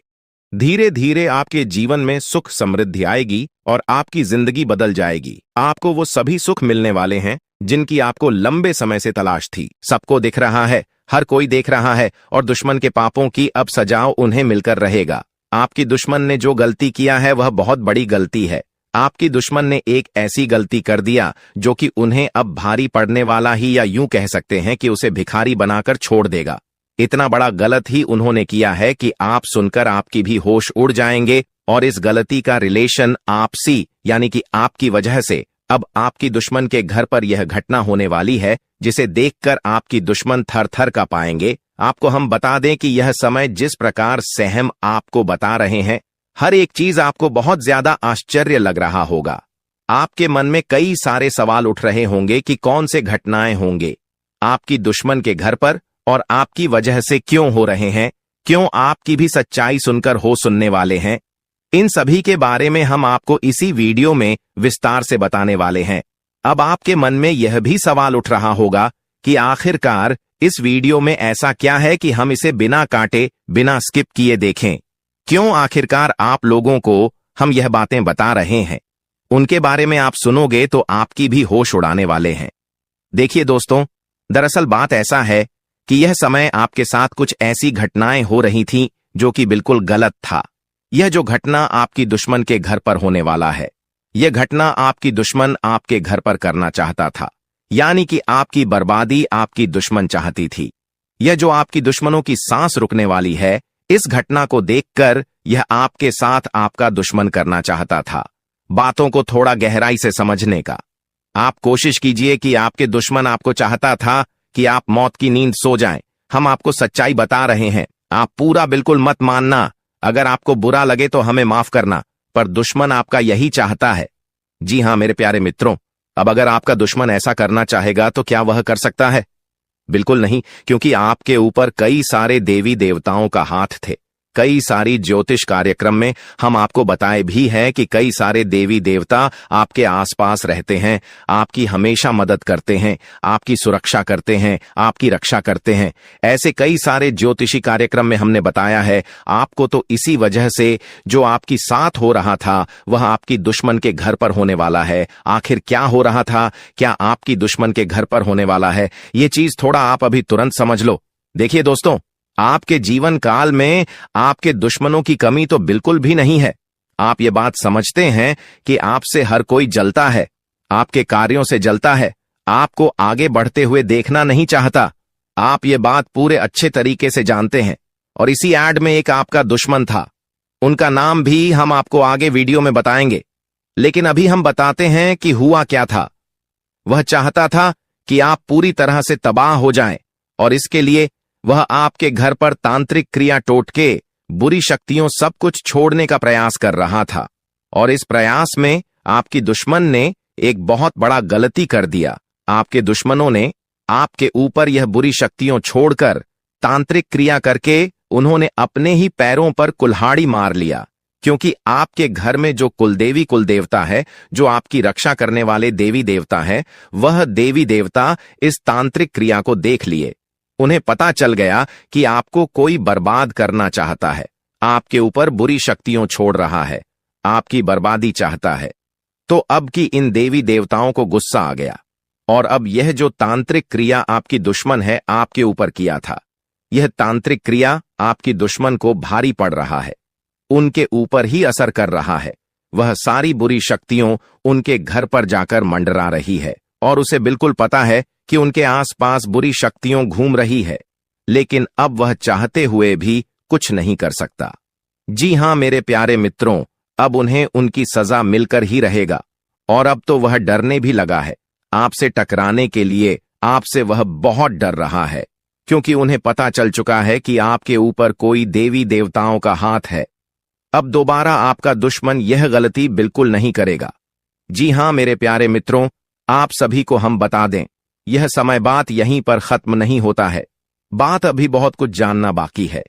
धीरे धीरे आपके जीवन में सुख समृद्धि आएगी और आपकी जिंदगी बदल जाएगी। आपको वो सभी सुख मिलने वाले हैं जिनकी आपको लंबे समय से तलाश थी। सबको दिख रहा है, हर कोई देख रहा है, और दुश्मन के पापों की अब सजाओ उन्हें मिलकर रहेगा। आपकी दुश्मन ने जो गलती किया है वह बहुत बड़ी गलती है। आपकी दुश्मन ने एक ऐसी गलती कर दिया जो कि उन्हें अब भारी पड़ने वाला ही, या यूं कह सकते हैं कि उसे भिखारी बनाकर छोड़ देगा। इतना बड़ा गलत ही उन्होंने किया है कि आप सुनकर आपकी भी होश उड़ जाएंगे, और इस गलती का रिलेशन आपसी यानी कि आपकी वजह से अब आपकी दुश्मन के घर पर यह घटना होने वाली है, जिसे देखकर आपकी दुश्मन थर थर का पाएंगे। आपको हम बता दें कि यह समय जिस प्रकार से हम आपको बता रहे हैं, हर एक चीज आपको बहुत ज्यादा आश्चर्य लग रहा होगा। आपके मन में कई सारे सवाल उठ रहे होंगे कि कौन से घटनाएं होंगे आपकी दुश्मन के घर पर, और आपकी वजह से क्यों हो रहे हैं, क्यों आपकी भी सच्चाई सुनकर हो सुनने वाले हैं। इन सभी के बारे में हम आपको इसी वीडियो में विस्तार से बताने वाले हैं। अब आपके मन में यह भी सवाल उठ रहा होगा कि आखिरकार इस वीडियो में ऐसा क्या है कि हम इसे बिना काटे, बिना स्किप किए देखें। क्यों आखिरकार आप लोगों को हम यह बातें बता रहे हैं, उनके बारे में आप सुनोगे तो आपकी भी होश उड़ाने वाले हैं। देखिए दोस्तों, दरअसल बात ऐसा है कि यह समय आपके साथ कुछ ऐसी घटनाएं हो रही थीं जो कि बिल्कुल गलत था। यह जो घटना आपकी दुश्मन के घर पर होने वाला है, यह घटना आपकी दुश्मन आपके घर पर करना चाहता था, यानी कि आपकी बर्बादी आपकी दुश्मन चाहती थी। यह जो आपकी दुश्मनों की सांस रुकने वाली है, इस घटना को देखकर यह आपके साथ आपका दुश्मन करना चाहता था। बातों को थोड़ा गहराई से समझने का आप कोशिश कीजिए कि आपके दुश्मन आपको चाहता था कि आप मौत की नींद सो जाएं। हम आपको सच्चाई बता रहे हैं, आप पूरा बिल्कुल मत मानना। अगर आपको बुरा लगे तो हमें माफ करना, पर दुश्मन आपका यही चाहता है। जी हां मेरे प्यारे मित्रों, अब अगर आपका दुश्मन ऐसा करना चाहेगा तो क्या वह कर सकता है? बिल्कुल नहीं, क्योंकि आपके ऊपर कई सारे देवी देवताओं का हाथ थे। कई सारी ज्योतिष कार्यक्रम में हम आपको बताए भी हैं कि कई सारे देवी देवता आपके आसपास रहते हैं, आपकी हमेशा मदद करते हैं, आपकी सुरक्षा करते हैं, आपकी रक्षा करते हैं। ऐसे कई सारे ज्योतिषी कार्यक्रम में हमने बताया है आपको। तो इसी वजह से जो आपकी साथ हो रहा था वह आपकी दुश्मन के घर पर होने वाला है। आखिर क्या हो रहा था, क्या आपकी दुश्मन के घर पर होने वाला है, ये चीज थोड़ा आप अभी तुरंत समझ लो। देखिए दोस्तों, आपके जीवन काल में आपके दुश्मनों की कमी तो बिल्कुल भी नहीं है। आप ये बात समझते हैं कि आपसे हर कोई जलता है, आपके कार्यों से जलता है, आपको आगे बढ़ते हुए देखना नहीं चाहता। आप ये बात पूरे अच्छे तरीके से जानते हैं। और इसी ऐड में एक आपका दुश्मन था, उनका नाम भी हम आपको आगे वीडियो में बताएंगे। लेकिन अभी हम बताते हैं कि हुआ क्या था। वह चाहता था कि आप पूरी तरह से तबाह हो जाएं, और इसके लिए वह आपके घर पर तांत्रिक क्रिया टोटके, बुरी शक्तियों सब कुछ छोड़ने का प्रयास कर रहा था। और इस प्रयास में आपकी दुश्मन ने एक बहुत बड़ा गलती कर दिया। आपके दुश्मनों ने आपके ऊपर यह बुरी शक्तियों छोड़कर तांत्रिक क्रिया करके उन्होंने अपने ही पैरों पर कुल्हाड़ी मार लिया। क्योंकि आपके घर में जो कुलदेवी कुलदेवता है, जो आपकी रक्षा करने वाले देवी देवता है, वह देवी देवता इस तांत्रिक क्रिया को देख लिए। उन्हें पता चल गया कि आपको कोई बर्बाद करना चाहता है, आपके ऊपर बुरी शक्तियों छोड़ रहा है, आपकी बर्बादी चाहता है। तो अब की इन देवी देवताओं को गुस्सा आ गया, और अब यह जो तांत्रिक क्रिया आपकी दुश्मन है आपके ऊपर किया था, यह तांत्रिक क्रिया आपकी दुश्मन को भारी पड़ रहा है, उनके ऊपर ही असर कर रहा है। वह सारी बुरी शक्तियों उनके घर पर जाकर मंडरा रही है, और उसे बिल्कुल पता है कि उनके आसपास बुरी शक्तियों घूम रही है, लेकिन अब वह चाहते हुए भी कुछ नहीं कर सकता। जी हां मेरे प्यारे मित्रों, अब उन्हें उनकी सजा मिलकर ही रहेगा। और अब तो वह डरने भी लगा है। आपसे टकराने के लिए आपसे वह बहुत डर रहा है, क्योंकि उन्हें पता चल चुका है कि आपके ऊपर कोई देवी देवताओं का हाथ है। अब दोबारा आपका दुश्मन यह गलती बिल्कुल नहीं करेगा। जी हां मेरे प्यारे मित्रों, आप सभी को हम बता दें, यह समय बात यहीं पर खत्म नहीं होता है। बात अभी बहुत कुछ जानना बाकी है।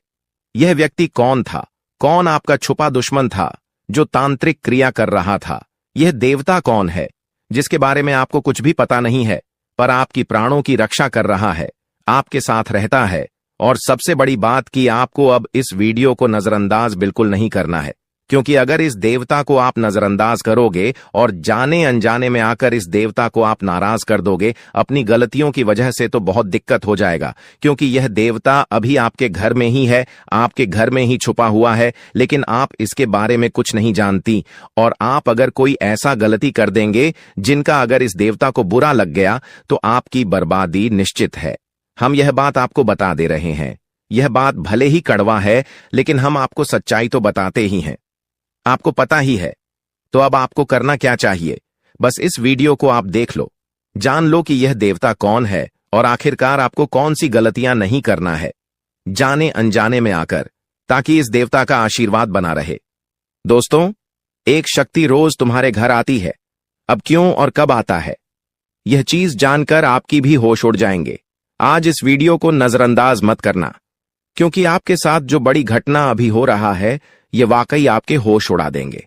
यह व्यक्ति कौन था, कौन आपका छुपा दुश्मन था जो तांत्रिक क्रिया कर रहा था? यह देवता कौन है जिसके बारे में आपको कुछ भी पता नहीं है, पर आपकी प्राणों की रक्षा कर रहा है, आपके साथ रहता है? और सबसे बड़ी बात कि आपको अब इस वीडियो को नजरअंदाज बिल्कुल नहीं करना है। क्योंकि अगर इस देवता को आप नजरअंदाज करोगे और जाने अनजाने में आकर इस देवता को आप नाराज कर दोगे अपनी गलतियों की वजह से, तो बहुत दिक्कत हो जाएगा। क्योंकि यह देवता अभी आपके घर में ही है, आपके घर में ही छुपा हुआ है, लेकिन आप इसके बारे में कुछ नहीं जानती। और आप अगर कोई ऐसा गलती कर देंगे जिनका अगर इस देवता को बुरा लग गया तो आपकी बर्बादी निश्चित है। हम यह बात आपको बता दे रहे हैं। यह बात भले ही कड़वा है, लेकिन हम आपको सच्चाई तो बताते ही हैं। आपको पता ही है। तो अब आपको करना क्या चाहिए? बस इस वीडियो को आप देख लो, जान लो कि यह देवता कौन है और आखिरकार आपको कौन सी गलतियां नहीं करना है जाने अनजाने में आकर, ताकि इस देवता का आशीर्वाद बना रहे। दोस्तों, एक शक्ति रोज तुम्हारे घर आती है। अब क्यों और कब आता है, यह चीज जानकर आपकी भी होश उड़ जाएंगे। आज इस वीडियो को नजरअंदाज मत करना, क्योंकि आपके साथ जो बड़ी घटना अभी हो रहा है ये वाकई आपके होश उड़ा देंगे।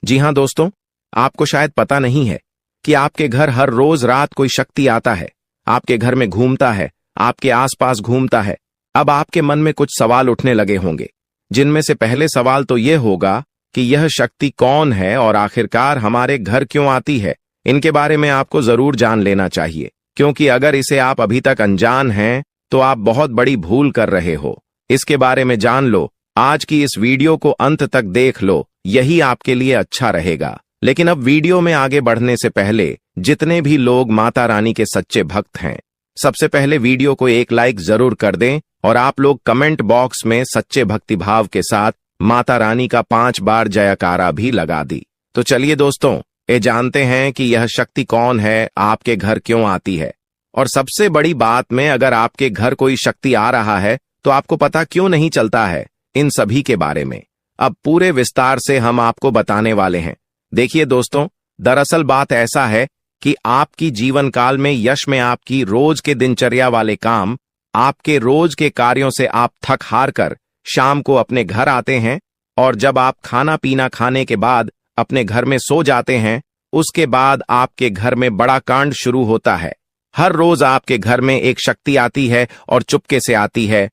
जी हां दोस्तों, आपको शायद पता नहीं है कि आपके घर हर रोज रात कोई शक्ति आता है, आपके घर में घूमता है, आपके आसपास घूमता है। अब आपके मन में कुछ सवाल उठने लगे होंगे, जिनमें से पहले सवाल तो यह होगा कि यह शक्ति कौन है और आखिरकार हमारे घर क्यों आती है। इनके बारे में आपको जरूर जान लेना चाहिए, क्योंकि अगर इसे आप अभी तक अनजान हैं तो आप बहुत बड़ी भूल कर रहे हो। इसके बारे में जान लो, आज की इस वीडियो को अंत तक देख लो, यही आपके लिए अच्छा रहेगा। लेकिन अब वीडियो में आगे बढ़ने से पहले जितने भी लोग माता रानी के सच्चे भक्त हैं, सबसे पहले वीडियो को एक लाइक जरूर कर दें और आप लोग कमेंट बॉक्स में सच्चे भक्तिभाव के साथ माता रानी का 5 बार जयकारा भी लगा दी। तो चलिए दोस्तों, ये जानते हैं कि यह शक्ति कौन है, आपके घर क्यों आती है, और सबसे बड़ी बात में अगर आपके घर कोई शक्ति आ रहा है तो आपको पता क्यों नहीं चलता है। इन सभी के बारे में अब पूरे विस्तार से हम आपको बताने वाले हैं। देखिए दोस्तों, दरअसल बात ऐसा है कि आपकी जीवन काल में यश में आपकी रोज के दिनचर्या वाले काम, आपके रोज के कार्यों से आप थक हार कर शाम को अपने घर आते हैं, और जब आप खाना पीना खाने के बाद अपने घर में सो जाते हैं, उसके बाद आपके घर में बड़ा कांड शुरू होता है। हर रोज आपके घर में एक शक्ति आती है और चुपके से आती है,